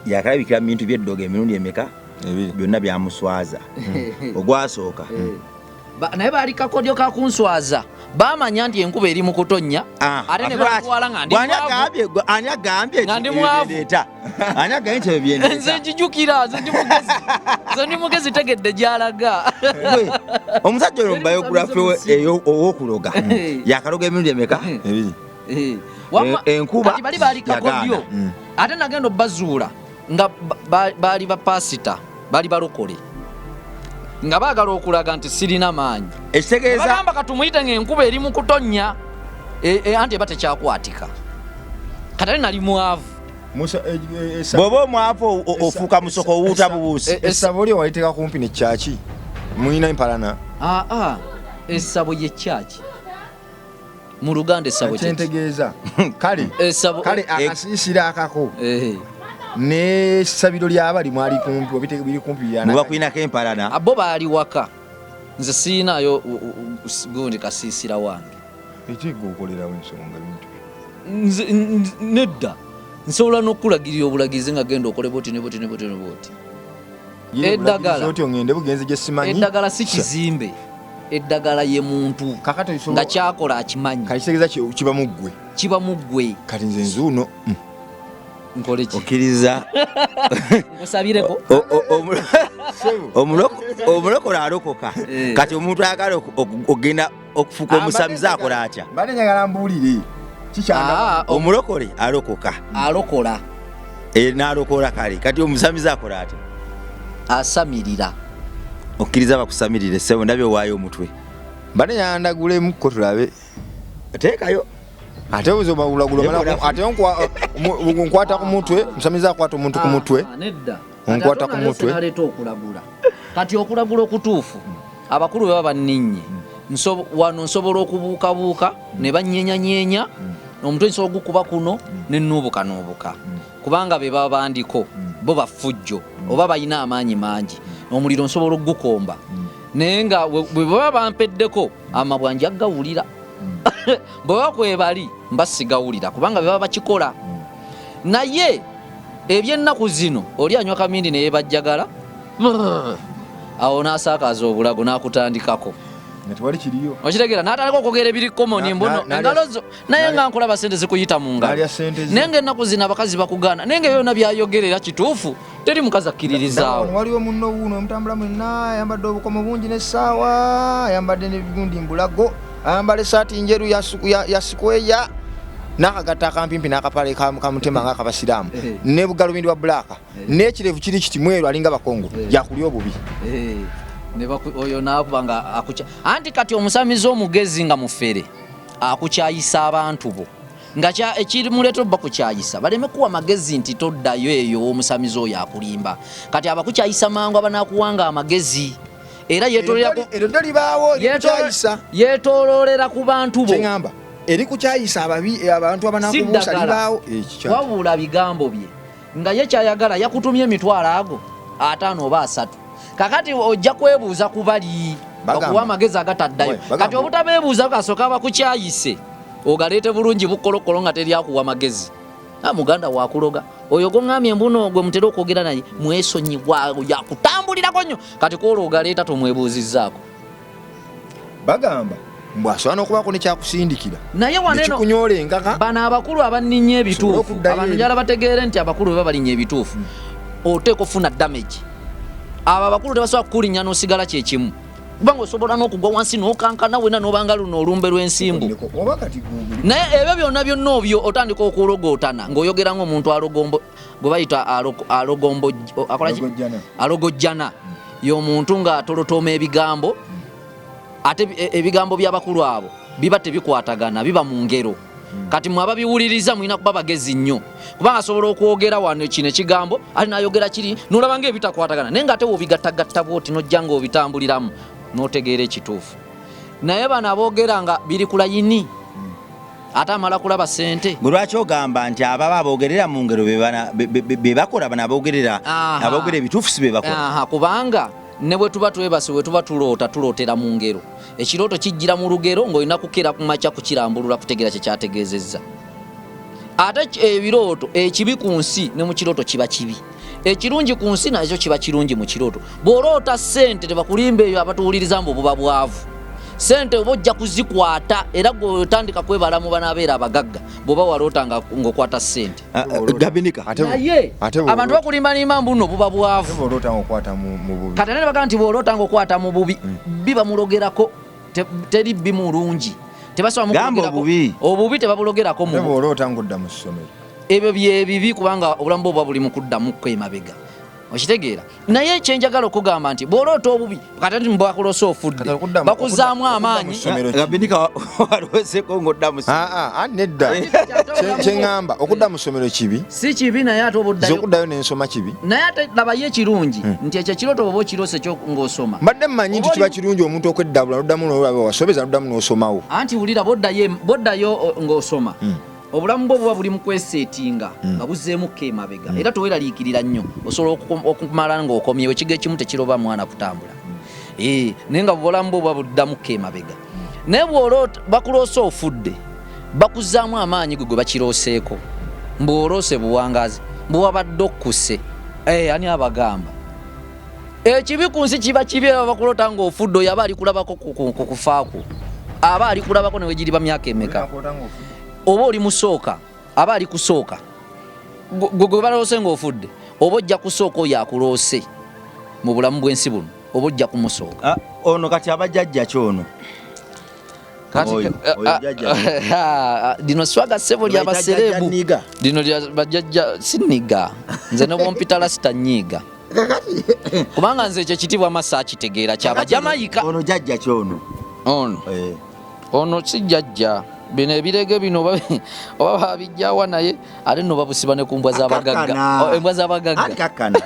yakalabikira mu bintu by'eddoga emirundi emeka byonna byamuswaza ogwasooka naye baali kakodyo kakunswaza bamanya nti enkuba eri mu kutonnya ate ne bakuwala nga ani agambye nze njijukira nze ndi mugezi tegedde gy'alaga omusajja ono mu biography we ow'okuloga yakaloga emirundi emeka enkuba bali baali kakodyo ate nagenda obbazuula nga baali bapasita baali balokole nga baagala okulaga nti sirina maanyi ekitegeeza bagamba katumuyite ng'enkuba eri mu kutonnya anti eba tekyakwatika kati ali nali mwavu bw'oba omwavu ofuuka musoko owuuta bubuusi essabo lyo waliteeka kumpi ne kyaki mulina empalana essabo ye kyaki mu Luganda essabo kyentegeeza kale akasiisira akako n'essabiro ly'abali mwali kumpi biri kumpi muba kulinako empalana bo baali waka nze siinayo gundi kasiisira wange ekigookolerawo ensonga bintu nedda nsobola n'okulagirira obulagizi nga genda okole boti eddagala si kizimbe eddagala ye muntu nga kyakola akimanyi kitegeeza kiba mu ggwe kiba mu ggwe kati nze nzuuno nkole ki okkiriza musabireko omulokole alokoka kati omuntu ayagala ogenda okufuuka omusamize akola atya mbadde njagala mbuulire kikyanda omulokole alokoka alokola n'alokola kale kati omusamize akola atya asamirira okkiriza bakusamirire ssebo ndabye owaayo omutwe mbadde njagala ndagulemu tulabe teekayo ate buzobawulagula ate nkwata ku mutwe musamize akwata omuntu ku mutwe nedda onkwata ku mutwe naleeta okulagula kati okulagula okutuufu abakulu baba banninye wano nsobola okubuukabuuka ne banyenyanyeenya omutwe nsobola ogukuba kuno nenuubuka nuubuka kubanga be baba bandiko bo bafujjo oba balina amaanyi mangi omuliro nsobola ogukomba naye nga bwe baba bampeddeko amabwanji agawulira bwe bakwebali mbasigawulira kubanga beba bakikola naye ebyennaku zino oli anywa kamindi naye bajjagala awo n'asaakaaza obulago n'akutandikako okitegeera n'atandika okwogera ebiri komoni mbono engalo zo naye nga nkolaba sente zikuyita mu ngalo naye nga ennaku zino abakazi bakugaana naye nga byonna byayogerera kituufu teri mukazi akkiririzaawo waliwo munno wuuno omutambula mwenna ayambadde obukomo bungi n'essaawa ayambadde n'ebigundi mbulago ayambala esaati njeru ya sikweya n'akagatta akampimpi n'akapale kamutema ng'akabasiraamu ne bugalubindi bwa bbulaaka n'ekirevu kiri kiti mweru alinga bakongo yakulya obubi oyo nakuba nga anti kati omusamizi omugezi nga mufere akukyayisa abantu bo nga ekimuleetera obba kukyayisa baleme kuwa magezi nti toddayo eyo omusamizi oyo akulimba kati abakukyayisa mangu abanakuwanga amagezi era yetoololera ku bantu bo ngamba eri kukyayisa abantu abanakubuusa libaawo wabula bigambo bye nga ye kyayagala yakutumye emitwalo ago 5 oba 3 kakati ojja kwebuuza ku bali okuwa amagezi agataddayo kati obutabeebuuza kasooka bakukyayise ogaleete bulungi bukolokolo nga teryakuwa magezi muganda wakuloga oyo goŋŋambye mbuno gwe mutera okwogera naye mwesonyiwa yakutambulirako nnyo kati kwola ogaleeta tomwebuuzizzaako bagamba mbwasobola n'okubaako nekyakusindikira naye wanekunyoola enkaka bano abakulu abanninnya ebituufu abantu njala bategeere nti abakulu beba balinnya ebituufu oteeka ofuna damage abo abakulu tebasobola kukulinnya n'osigala kyekimu kubanga osobola n'okugwa wansi n'okankana wena n'obanga luno olumbe lw'ensimbu naye ebyo byonna byonna obyo otandika okulogootana ng'oyogera ng'omuntu gwe bayita alogojjana y'omuntu ng'atolotooma ebigambo ate ebigambo by'abakulu abo biba tebikwatagana biba mu ngero kati mwe ababiwuliriza mulina kuba bagezi nnyo kubanga asobola okwogera wano kino ekigambo ali n'ayogera kiri n'olaba ng'ebitakwatagana naye ng'ate wobigattagatta bwoti n'ojja ng'obitambuliramu n'otegeera ekituufu naye bano aboogera nga biri ku layini ate amala kulaba ssente gwe lwaki ogamba nti ababa aboogerera mu ngero be bakola bano aboogera ebituufu si be bakola kubanga ne bwe tuba twebase bwe tuba tulootera mu ngero ekirooto kijjira mu lugero ng'olina kukera ku makya kukirambulula kutegeera kyekyategeezezza ate ebirooto ekibi ku nsi ne mu kirooto kiba kibi ekirungi ku nsi nakyo kiba kirungi mu kirooto bw'oloota ssente tebakulimba eyo abatuwuliriza mbu buba bwavu ssente oba ojja kuzikwata era gweotandika kwebala mu banaabeera abagagga bw'oba waloota ng'okwata ssente naye abantu bakulimbanimba mbu nno buba bwavu kati ate ne bagamba nti bw'oloota ng'okwata mu bubi biba mulogerako teri bimulungi tebasobola obubi tebabulogerako ebyo byebibi kubanga obulamu bwo buba buli mu kuddamu emabega okitegeera naye kyenjagala okugamba nti bw'oloota obubi kati bakulose ofudde bakuzaamu amaanyi nedda kyeŋŋamba okudda mu ssomero kibi si kibi naye ate okuddayo n'ensoma kibi naye ate labayo ekirungi nti ekyo ekirooto oba okirose kyo ng'osoma mbadde mmanyi nti kiba kirungi omuntu okweddabula noddamu n'olaba wasobeza noddamu n'osomawo anti wulira boddayo ng'osoma obulamu bwo buba buli mu kweseetinga nga buzzeemukko emabega era toweraliikirira nnyo osobola okumala ng'okomyewo ekigo ekimu tekiroba mwana kutambula naye nga obulamu bwo buba buddamukko emabega naye bakuloosa ofudde bakuzaamu amaanyi gwe bakirooseeko mbw'oloose buwangazi bwewabadde okkuse ani abagamba ekibi ku nsi kiba kibi aba bakuloota ng'ofudde oyo aba ali kulabako ku kufaako aba ali kulabako newegiriba myaka emeka oba oli musooka aba ali kusooka gwe baloose ng'ofudde oba ojja kusooka oyo akulose mu bulamu bw'ensi buno oba ojja kumusooka ono kati abajjajja kyono lino swaga ssebo lya baserebu lino lya bajjajja siniga nze ne bwompita lasita nyiiga kubanga nze ekyo ekitibwa masa akitegeera ky'abajamayika ono jjajja kyono ono si jjajja bino ebirege bino oba babijjawa naye ate nno babusiba ne ku mbwa z'abagagga embwa z'abagagga kakkana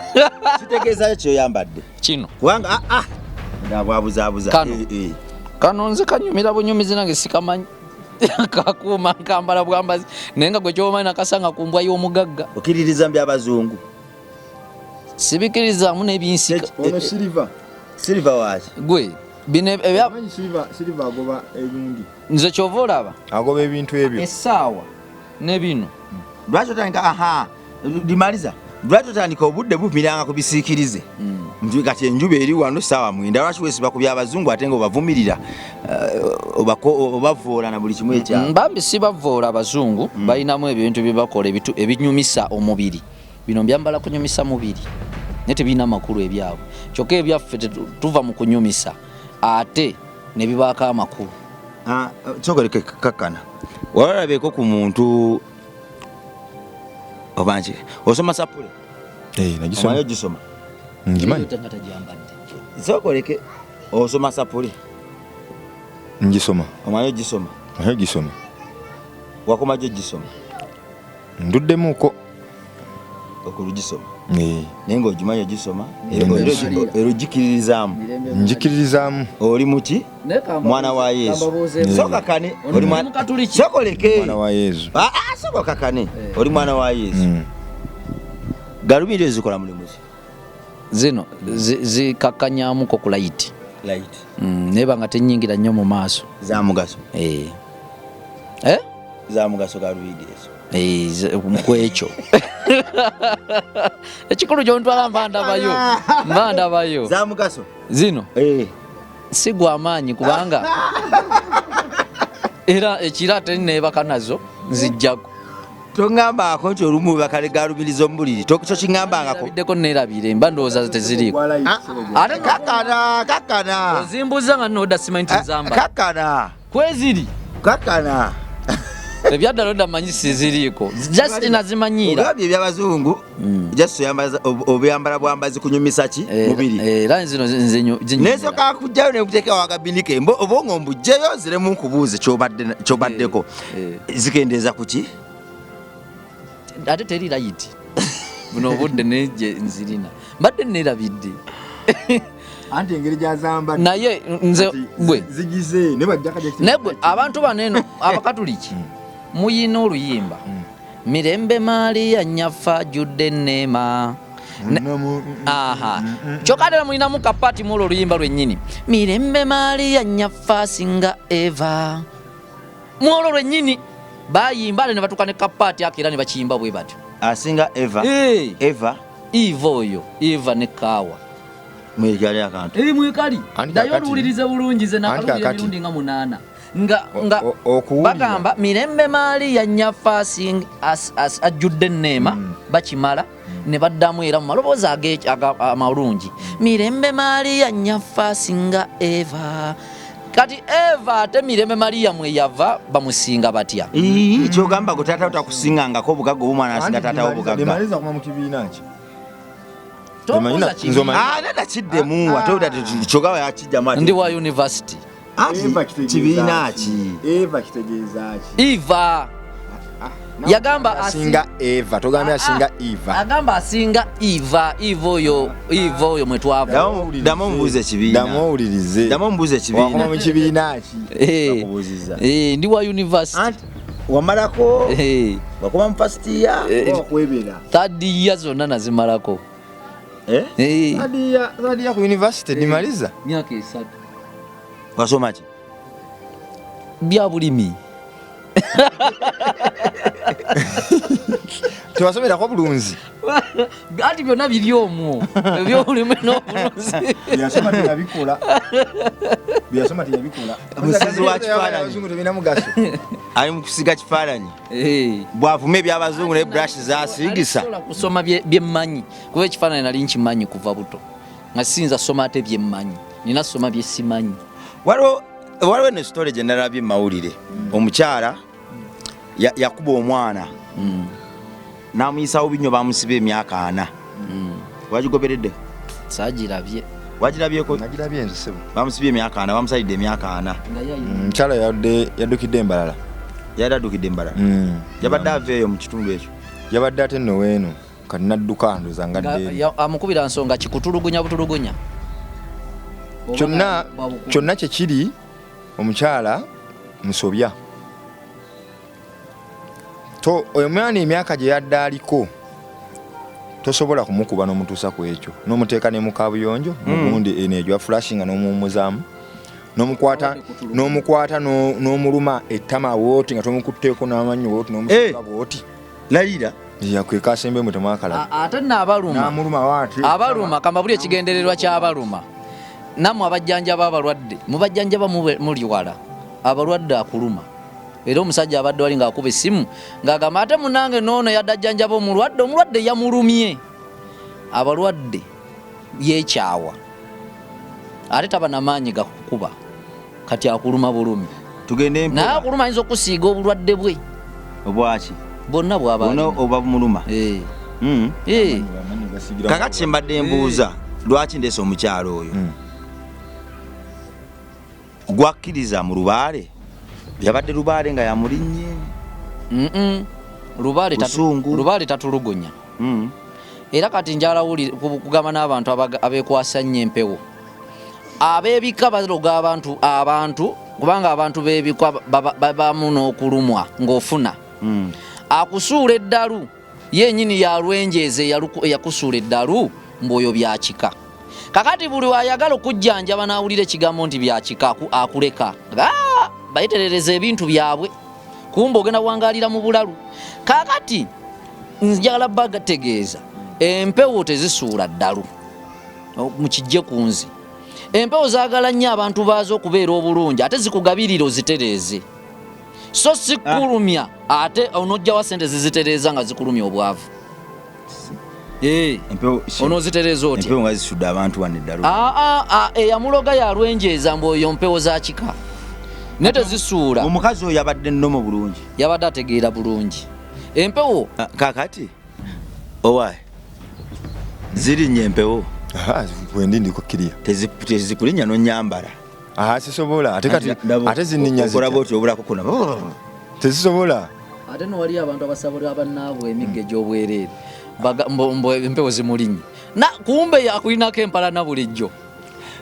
kitegeezayo kyoyambadde kino kubanga nga bwabuzaabuza kano nze kanyumira bunyumizi nange sikamanyi kakuuma nkambala bwambazi naye nga gwe kyomanyi nakasanga ku mbwa y'omugagga okiririza byabazungu sibikirizamu n'ebinsika ono silver waki gwe bino silver agoba ebingi nze kyova olaba agoba ebintu ebyo essaawa ne bino lwaki otandika limaliza lwaki otandika obudde bumiranga ku bisiikirize kati enjuba eri wano saawa 9 lwaki weesiba ku byabazungu ate nga obavumirira obavoola na buli kimu ekyabo bambi si bavoola abazungu balinamu ebintu bye bakola ebinyumisa omubiri bino byambala kunyumisa mubiri naye tebirina makulu ebyabwe kyokka ebyaffe tuva mu kunyumisa ate ne bibaako amakulu kyokoleke kakkana walabeko ku muntu obanki osoma sapule nagisoma gisoma ngimanyi kyokoleke osoma sapule ngisoma omanyi ogisoma gisoma wakoma gyo gisoma nduddemuko okulugisoma naye ng'ogimanyi ogisoma era ogikiririzaamu njikiririzaamu oli muki mwana wa yesu sokakane oli sokoleke mwana wa yesu sokakane oli mwana wa yesu galubindi ezikola mulimu ki zino zikakkanyamuko ku layiti neba nga tenyingira nnyo mu maaso za mugaso za mugaso galubindi ezo kwekyo ekikulu gyontwala mbandabayo za mugaso zino si gwa amaanyi kubanga era ekira ate neebaka nazo nzijjaku toŋŋambako nti olumu bakale galubiriza omubuliri tokiŋŋambangako biddeko neerabire mba ndowooza teziriiko ate kakkana ozimbuza nga noda simanyi zamba kakkana kweziri kakkana ebyaddala odda manyi siziriiko just nazimanyiira ogambye ebyabazungu just obyambala bwambazi kunyumisa ki mubiri era zino nesoka kujjayo nekuteeka wagabinike obongo mbujjeyo ziremu nkubuuze kyobaddeko zikendeeza ku ki ate teri layiti buno obudde neje nzirina mbadde neerabidde anti engeri gyazamba naye nze gwe zigize negwe abantu baneno abakatuliki muyina oluyimba mirembe Maria nyaffa judde neema kyokka ddala mulinamu kapati muolwo oluyimba lwennyini mirembe Maria nyaffa singa Eva muolwo lwennyini bayimba ne batuka ne kapati akera ne bakiyimba bwe batyo asinga Eva Eva oyo Eva ne Kaawa mwekali akantu mwekali dayo oluwulirize bulungi ze nakalubira emirundi nga 8 nga bagamba mirembe Maria nyaffa ajjudde enneema bakimala ne baddamu era mu maloboozi amalungi mirembe Maria nyaffa singa Eva kati Eva ate mirembe Maria mwe yava bamusinga batya kyogamba gwe taata otakusingangako obugagga obumwana asinga taata obugagga nadakiddemu ate kyogawa yakijjamu ndi wa university kibiina ki Eva kitegeeza ki Eva yagamba asinga Eva togambye asinga Eva agamba asinga Eva oyo mwe twava ddamu omubuuze ekibiina ddamu omubuuze ekibiina wakoma mu kibiina ki ndi wa university wamalako wakoma mu first year okwebera third year zonna nazimalako third year ku university nimaliza myaka 3 wasoma ki bya bulimi tewasomerako bulunzi ati byonna biri omwo ebyobulimi n'obulunzi byasoma teyabikola omusizi wa kifaananyi tebina mugaso ali mu kusiga kifaananyi bw'avuma ebyabazungu ne brush zasiigisa kusoma byemmanyi kuba ekifaananyi nali nkimanyi kuva buto nga siyinza soma ate byemmanyi nina soma byesimanyi. waliwo ne story gye nalabye mu mawulire omukyala yakuba omwana n'amuyisawo binyo bamusiba emyaka 4 wagigoberedde saagirabye wagirabyeko nagirabye enzo sebo bamusibye emyaka 4 bamusalidde emyaka 4 mukyala yaddukidde embalala yali addukidde embalala yabadde aveeyo mu kitundu ekyo yabadde ate nno weeno kati nadduka ndoza ngadde amukubira nsonga kikutulugunya butulugunya kyonna kyekiri omukyala musobya oyo mwana emyaka gye yadde aliko tosobola kumukuba n'omutuusa ku ekyo n'omuteeka ne mukabuyonjo mugundi eneegyo aflashinga n'omuwumuzaamu n'omukwata n'omuluma ettama wooti nga tomukutteeko n'amannyo wooti n'omusiba bwoti layira yakweka asembe mwe temwakala ate n'abaluma kamabuli ekigendererwa ky'abaluma nammwe abajjanjaba abalwadde mubajjanjaba muliwala abalwadde akuluma era omusajja abadde wali ng'akuba essimu ng'agamba ate munange noono yaddajjanjaba omulwadde yamulumye abalwadde yeekyawa ate taba namaanyi gakukuba kati akuluma bulumi tugende naye akuluma ayinza okusiiga obulwadde bwe obwaki bonna bwaba bumuluma kakati kyembadde mbuuza lwaki ndeese omukyalo oyo gwakkiriza mu lubaale yabadde lubaale nga yamulinnye lubaale tatulugunya era kati njala kugamba n'abantu abeekwasa nnyo empewo ab'ebika baloga abantu kubanga abantu b'ebika babamu n'okulumwa ng'ofuna akusuula eddalu yennyini yalwenjeeze yakusuula eddalu mbwoyo byakika kakati buli wayagala okujjanjaba n'awulira ekigambo nti byakika akuleka bayiterereza ebintu byabwe kumba ogenda wangaalira mu bulalu kakati njagala bagategeeza empewo tezisuula ddalu mukijje ku nzi empewo zaagala nnyo abantu baazo okubeera obulungi ate zikugabirira ozitereeze so sikulumya ate onojjawa sente zizitereeza nga zikulumya obwavu onozitereeza oti empewo nga zisudde abantu wane ddalu eyamuloga yalwenjeeza mbwoyo mpewo za kika ne tezisuula omukazi oyo yabadde nnomo bulungi yabadde ategeera bulungi empewo kakati owaye zirinnye empewo wendi ndikukkiriya tezikulinnya nonyambala sisobola ate zininnya olaba oti obulako kuna tezisobola ate nowaliyo abantu abasabula abannaabwe emigga egy'obwereere empewo zimulinnye kumbe yakulinako empalana bulijjo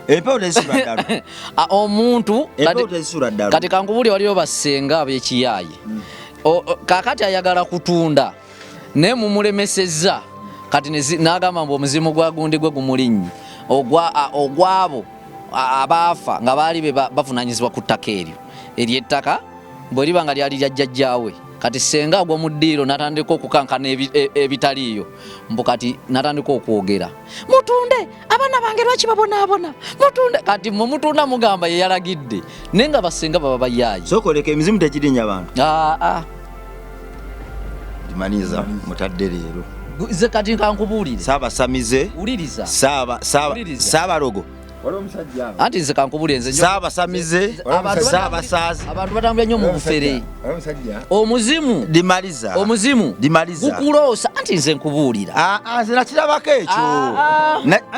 empewo tezisula ddala omuntu empewo tezisula ddala kati kankubuli waliyo bassenga ab'ekiyaaye kakati ayagala kutunda naye mumulemesezza kati n'agamba mbu omuzimu gwa gundi gwe gumulinnye ogwabo abaafa nga baali bavunanyizibwa ku ttaka eryo ery'ettaka bwe liba nga lyali lya jjajjaawe kati senga agwa mu ddiiro n'atandika okukankana ebitaliiyo mbu kati n'atandika okwogera mutunde abaana bange lwaki babonaabona mutunde kati mumutunda mugamba ye yalagidde naye nga basenga baba bayaayi sokoleka emizimu tegirinnya abantu dimaniza mutadde leero ze kati kankubuulire saabasamize wuliriza saabalogo anti nze kankubuulire nze saabasamize saabasaazi abantu batambula nnyo mu bufere omuzimu dimaliza gukuloosa anti nze nkubuulira nze nakirabako ekyo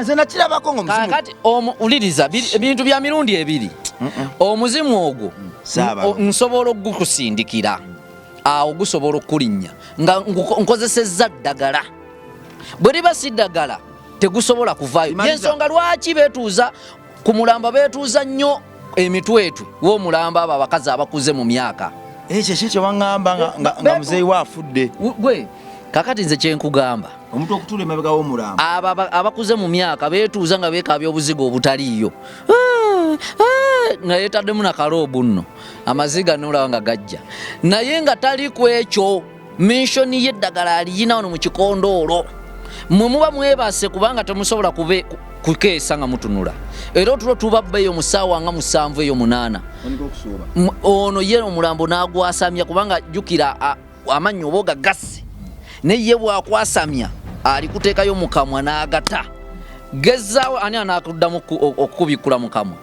nze nakirabako ngaomuzimu kakati wuliriza ebintu bya mirundi ebiri omuzimu ogwo nsobola okukusindikira awo gusobola okulinnya nga nkozesezza ddagala bwe liba si ddagala tegusobola kuvaayo yensonga lwaki beetuuza ku mulamba beetuuza nnyo emitwetwe w'omulamba abo abakazi abakuze mu myaka ekyo kyewaŋŋamba nga muzeeyi we afudde gwe kakati nze kyenkugamba omuntu okutuula emabega w'omulamba abakuze mu myaka beetuuza nga beekaabya obuzigo obutaliiyo nga yeetaddemu nakaloobu nno amaziga nolaba nga gajja naye nga tali ku ekyo menshoni y'eddagala aliyina wano mu kikondoolo mwe muba mwebase kubanga temusobola kukeesa nga mutunula era otulo tubabbeyo musaawa nga 7 eyo 8 ono ye omulambo n'agwasamya kubanga jjukira amannyo oboga gasi ne ye bwakwasamya ali kuteekayo mu kamwa n'agata gezzaawo ani anaakuddamu okukubikula mu kamwa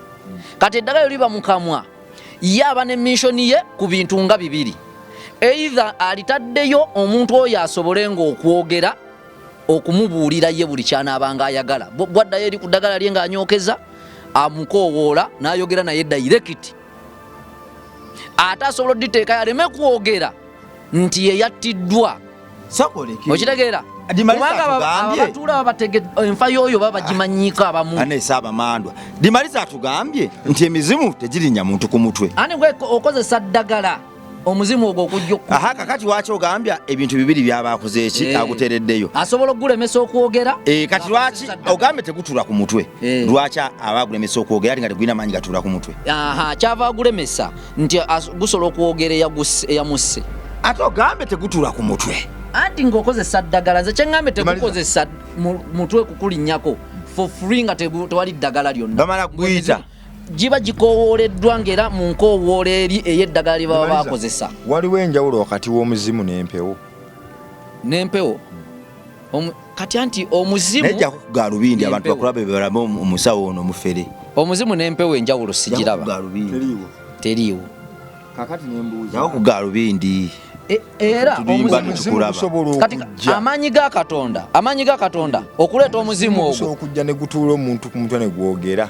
kati eddagala liba mu kamwa ye aba ne mishoni ye ku bintu nga 2 either alitaddeyo omuntu oyo asobole ng'okwogera okumubuulira ye buli kyanaabanga ayagala bwaddayo eri ku ddagala lye ng'anyookeza amukoowoola n'ayogera naye direct ate asobola odditeeka yaleme kwogera nti ye yattiddwa okitegeera kubanga abatuula babatege enfa y'oyo baba bagimanyiko abamu aneesa abamandwa Dimaliza atugambye nti emizimu tegirinnya muntu ku mutwe ani gwe okozesa ddagala omuzimu ogwo okujja aha kakati waki ogambya ebintu 2 byabakoze eki agutereddeyo asobola okulemesa okwogera kati lwaki ogambye tegutuula ku mutwe lwaki abagulemesa okwogera ati nga tegulina maanyi gatuula ku mutwe kyava agulemesa nti gusobola okwogera eyamusse ate ogambye tegutuula ku mutwe anti ng'okozesa ddagala nze kyeŋŋambye tegukozesa mutwe kukulinnyako for free nga tewali ddagala lyonna bamala kuyita giba gikowooleddwa ng'era mu nkowoola eri ey'eddagala lye baba bakozesa waliwo enjawulo wakati w'omuzimu n'empewo kati anti omuzimu nejja kugalubindi abantu bakulabe balabe omusawo ono omufere omuzimu n'empewo enjawulo sigiraba teriiwo kakati nembuuza jawo kugalubindi era kati amaanyi ga Katonda okuleeta omuzimu ogwo okujja ne gutuula omuntu ku mutwe ne gwogera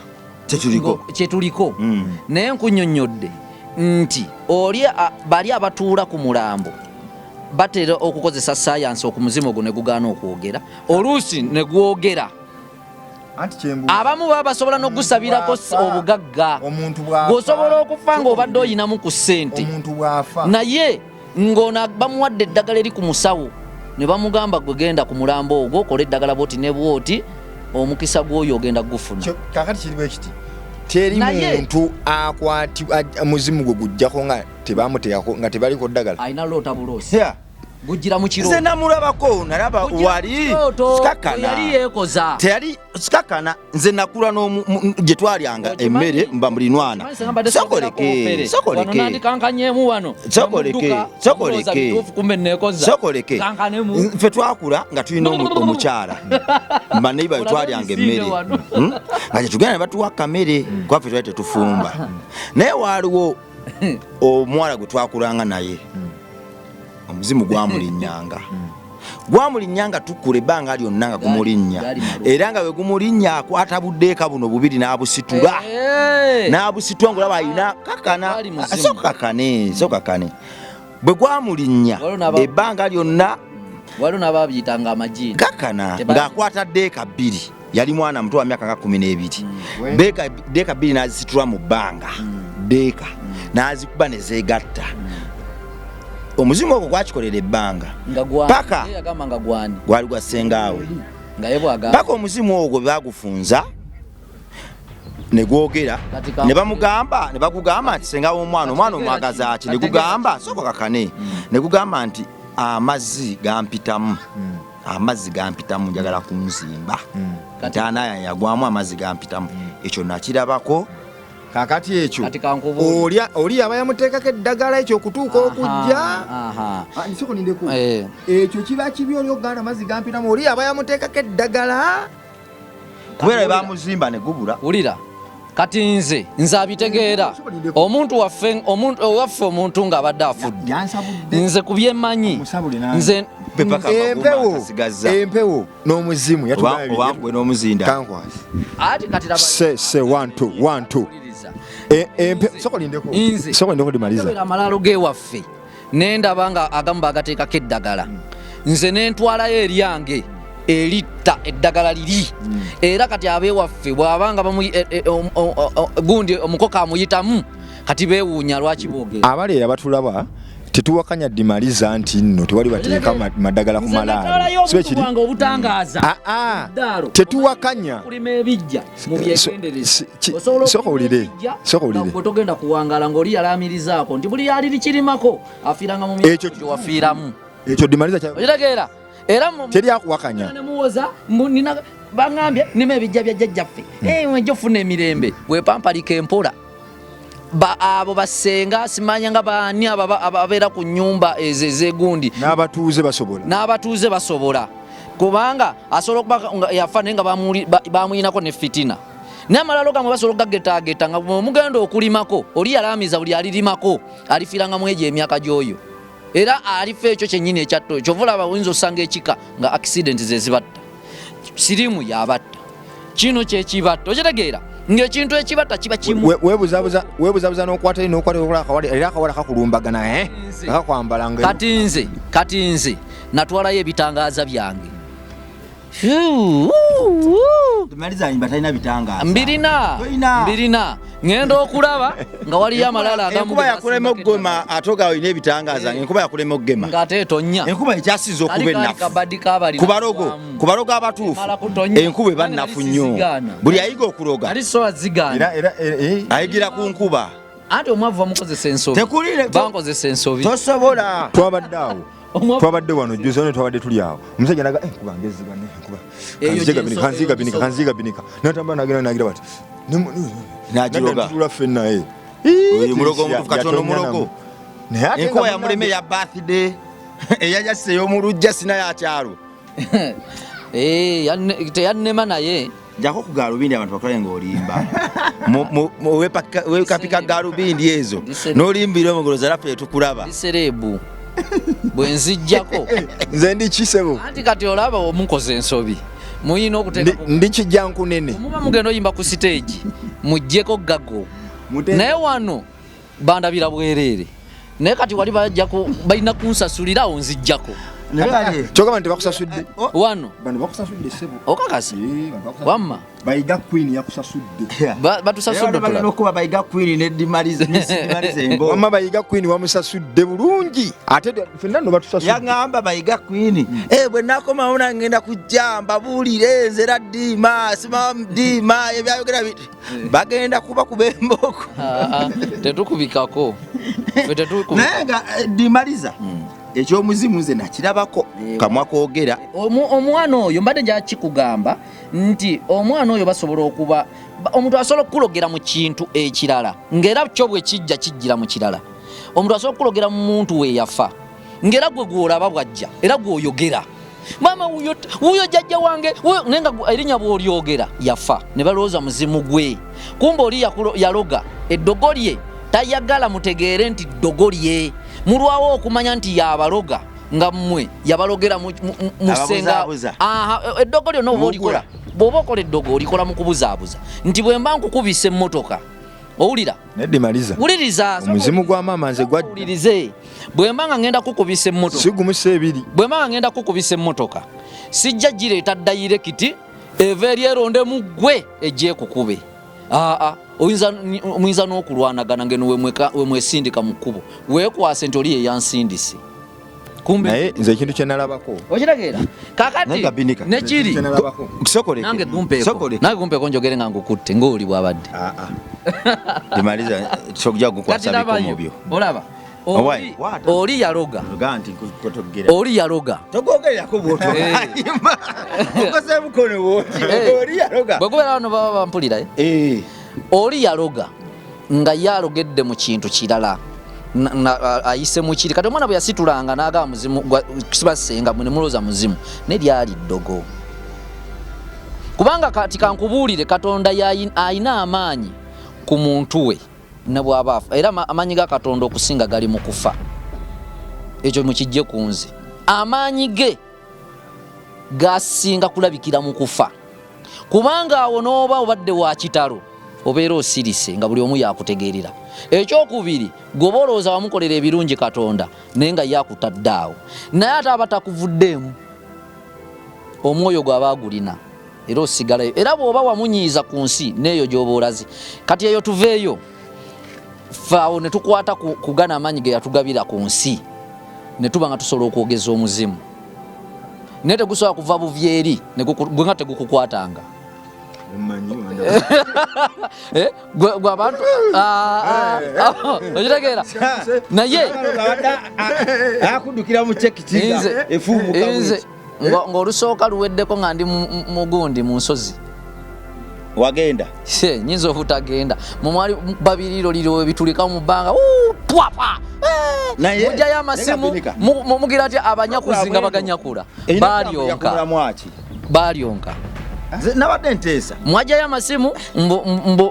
kyetuliko naye nkunnyonnyodde nti bali abatuula ku mulambo batera okukozesa sayansi okumuzimu ogwo ne gugaana okwogera oluusi ne gwogera abamu baba basobola n'ogusabirako obugagga gwosobola okufa ng'obadde oyinamu ku ssente naye ng'ono bamuwadde eddagala eri ku musawo ne bamugamba gwe genda ku mulambo ogwo okola eddagala bwoti ne bwoti omukisa gw'oyo ogenda gufuna kakati kiriwo ekiti teri muntu akwatibwa muzimu gwe gujjako nga tebamuteekako nga tebaliko ddagala alina loota buloosi gujjira mu kiro nze namulabako nalaba wali yali yeekoza teyali sikakana nze nakula gye twalyanga emmere mba mulinwana sokoleke ffe twakula nga tulina omukyala mba neiba bwe twalyanga emmere nga gyetugenda ne batuwa kamere kwaffe twali tetufumba naye waaliwo omuwala gwe twakulanga naye omuzimu gwamulinnyanga tukula ebbanga lyonna nga gumulinnya era nga bwe gumulinnya akwata buddeeka buno 2 n'abusitula ng'olaba alina kakana sokakane bwe gwamulinnya ebbanga lyonna waliwo n'ababyitanga amagini kakana ng'akwata ddeeka 2 yali mwana muto wa myaka nga 12 ddeeka 2 n'azisitula mu bbanga ddeeka n'azikuba ne zeegatta omuzimu ogwo gwakikolera ebbanga paka gwali gwa ssengaawe paka omuzimu ogwo bagufunza ne gwogera ne bakugamba nti sengaawe omwana omwagaza ati ne gugamba soko kakane ne gugamba nti amazzi gampitamu njagala kunzimba ntaana yagwamu amazzi gampitamu ekyo nakirabako kakati ekyo oli aba yamuteekako eddagala ekyo okutuuka okujja ekyo kiba kibi oli okuganda amazzi gampitamu oli aba yamuteekako eddagala kubeera bamuzimba ne gubula wulira kati nze abitegeera omuntu waffe omuntu ng'abadde afudde nze ku byemmanyi nze empewo n'omuzimu yatugwe n'omuzinda sokolindeko limaliza amalaalo g'ewaffe nendaba nga agamu bagateekako eddagala nze nentwalayo eryange eritta eddagala liri era kati abewaffe bw'abanga gundi omukoko amuyitamu kati beewuunya lwaki boogera abaleera batulaba tetuwakanya Dimaliza nti nno tewali bateeka maddagala ku malaalo sibe kiri obutangaaza tetuwakanya kulima ebijja mu byegendereza sokowulire togenda kuwangala ng'oli yalamirizaako nti buli yali likirimako afiiranga mu myaka wafiiramu ekyo Dimaliza okitegeera era teri akuwakanya nemuwoza nina bangambye nime ebijja bya jjajjaffe wenjo funa emirembe wepampalika empola abo basenga simanya nga baani ababeera ku nnyumba ezo ezegundi n'abatuuze basobola kubanga asobola okuba yafa naye nga bamuyinako ne fitina n'amalalo gamwe basobola okugagetaageta nga omugenda okulimako oli yalaamiza buli alirimako alifiiranga mu egyo emyaka gy'oyo era alifa ekyo kyennyini ekyatto kyova olaba oyinza osanga ekika nga accident zezibatta sirimu yabatta kino kyekibatta okitegeera ng'ekintu ekibatta kiba kimu webuzabuza n'okwata era akawala kakulumbagana akakwambala kati nze natwalayo ebitangaaza byange mbirina ngenda okulaba nga waliyo amalala enkuba yakulema okugema ate nga olina ebitangaaza enkuba yakulema okugema ng'ate tonya enkuba ekyasinza okuba ennafu ku balogo abatuufu enkuba eba nnafu nnyo buli ayiga okuloga ayigira ku nkuba anti omwavu bamukozesa ensobi bankozesa ensobi tosobola twabadde wano juzi ne twabadde tuli awo omusajja naga enkuba ngezigane enkuba kanziga binika natamba nagira bati nagiroga tula fenna oyo mulogo omutufu katono mulogo enkuba yamuleme ya birthday eyajase ey'omulujja sina ya kyalo teyannema naye jako ku galubindi abantu bakola ng'olimba wekapika galubindi ezo n'olimbira omugoloza lafe tukulaba liserebu bwenzijjako nze ndi kisebo anti kati olaba omukoze ensobi muyina okuteeka ndi kijja nkunene muba mugenda oyimba ku stage mujjeko gago naye wano bandabira bwereere naye kati wali balina kunsasulira awo nzijjako kyogamba nti bakusasudde wano bano bakusasudde sebo okakasi wamma bayiga queen yakusasudde batusasudde tulaba okuba bayiga queen ne dimalize embo wamma bayiga queen wamusasudde bulungi ate fenna no batusasudde yangamba bayiga queen bwe nakoma ona ngenda kujjamba bulire nzera dima sima dima ebyayogera biti bagenda kuba kubemboko tetukubikako nenga dimaliza ekyomuzimu nze nakirabako kamwa koogera omwana oyo mbadde njakikugamba nti omwana oyo basobola okuba omuntu asobola okukulogera mu kintu ekirala ng'era kyo bwe kijja kijjira mu kirala omuntu asobola okukulogera mu muntu we yafa ng'era gwe gwolaba bwajja era gwoyogera mama wuyo jjajja wange naye nga erinnya bw'olyogera yafa ne balowooza muzimu gwe kumba oli yaloga eddogo lye tayagala mutegeere nti ddogo lye mulwawo okumanya nti yabaloga nga mmwe yabalogera musenga eddogo lyonna oba olikola bw'oba okola eddogo olikola mu kubuzaabuza nti bwe mba nkukubisa emmotoka owulira wuliriza omuzimu gwa maama nze gwawulirize bwe mba nga ngenda kukubisa emmotoka sigumisa ebiri bwe mba nga ngenda kukubisa emmotoka sijja gireeta dayirekiti eva eryeronde mu ggwe egyekukube muyinza n'okulwanagana ngeno wemwesindika mu kkubo weekwase nti oli yeyansindise naye nze ekintu kye nalabako okitegeera kakati nekiri nange gumpeeko njogere nga ngukutte ng'oli bw'abadde olaba oli yaloga bwekubeera wano baba bampulira oli yaloga nga yalogedde mu kintu kirala ayise mu kiri kati omwana bwe yasitulanga n'agaba muzimu kibasenga mwe ne mulooza muzimu ne lyali ddogo kubanga kati kankubuulire Katonda ayina amaanyi ku muntu we ne bw'aba afa era amaanyi ga Katonda okusinga gali mu kufa ekyo mukijje ku nze amaanyi ge gasinga kulabikira mu kufa kubanga awo n'oba obadde wa kitalo obeera osirise nga buli omu yakutegeerera ekyokubiri gwoba olowooza wamukolera ebirungi Katonda naye nga yakutadde awo naye ate aba takuvuddeemu omwoyo gwaba agulina era osigalayo era bw'oba wamunyiiza ku nsi n'eyo gy'oba olaze kati eyo tuveeyo ffe awo ne tukwata kugana amaanyi ge yatugabira ku nsi ne tuba nga tusobola okwogeza omuzimu naye tegusobola kuva buvyeri gwe nga tegukukwatanga gwe abantu okitegeera naye akudukira mu chekitinga efuumuka ng'olusooka luweddeko nga ndi mugundi mu nsozi wagenda nyinza obutagenda mumwali babiriiro bitulika mu bbanga pwapa mujjayo amasimu mugira ati abanyakuzi nga baganyakula balyonka nabadde nteesa mwajjayo amasimu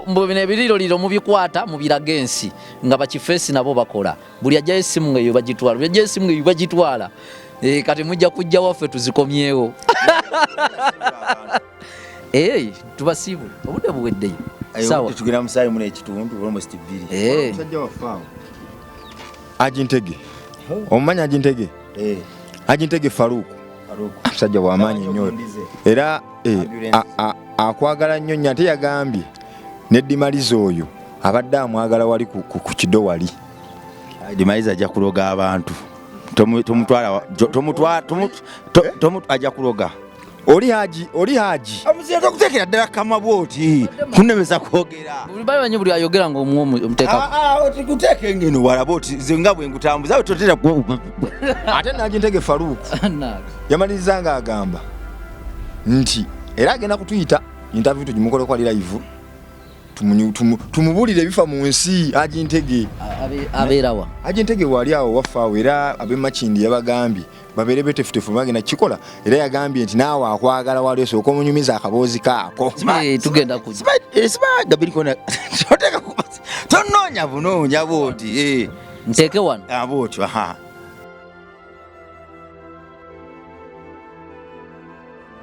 mbu bino ebiriiro mubikwata mubiraga ensi nga bakifeesi nabo bakola buli ajjayo essimu ngaeyo bagitwala buli ajjayo essimu ngaeyo bagitwala kati mujja kujja waffe tuzikomyewo tubasiibule obudde buweddeyo sawa tugenda musaale muna ekitundu almost 2 musajja wafaawo Agintege omumanyi Agintege Agintege Faruku musajja w'amaanyi nnyo era akwagala nnyo ate yagambye neddimaliza oyo abadde amwagala wali ku kido wali Dimaliza ajja kuloga abantu tomutwala ajja kuloga oli haji amuzira tokuteekera ddala kama bwoti kunemeza kwogera bali buli ayogera ng'omuteeka tikuteeka engeno wala bwoti ze nga bwe ngutambuza awe totera ate Agintege Faruku yamaliriza nga agamba nti era agenda kutuyita interview tugimukole kwa live tumubulire bifa mu nsi Agintege abeerawa Agintege wali awo wafaawo era ab'Emakindi yabagambye babere betefutefu bagenda kikola era yagambye nti naawe akwagala wali osooka omunyumiza akaboozi kaako tugenda kujja gabirikona toteka tonoonya bunoonya bwoti nteeke wano bwoti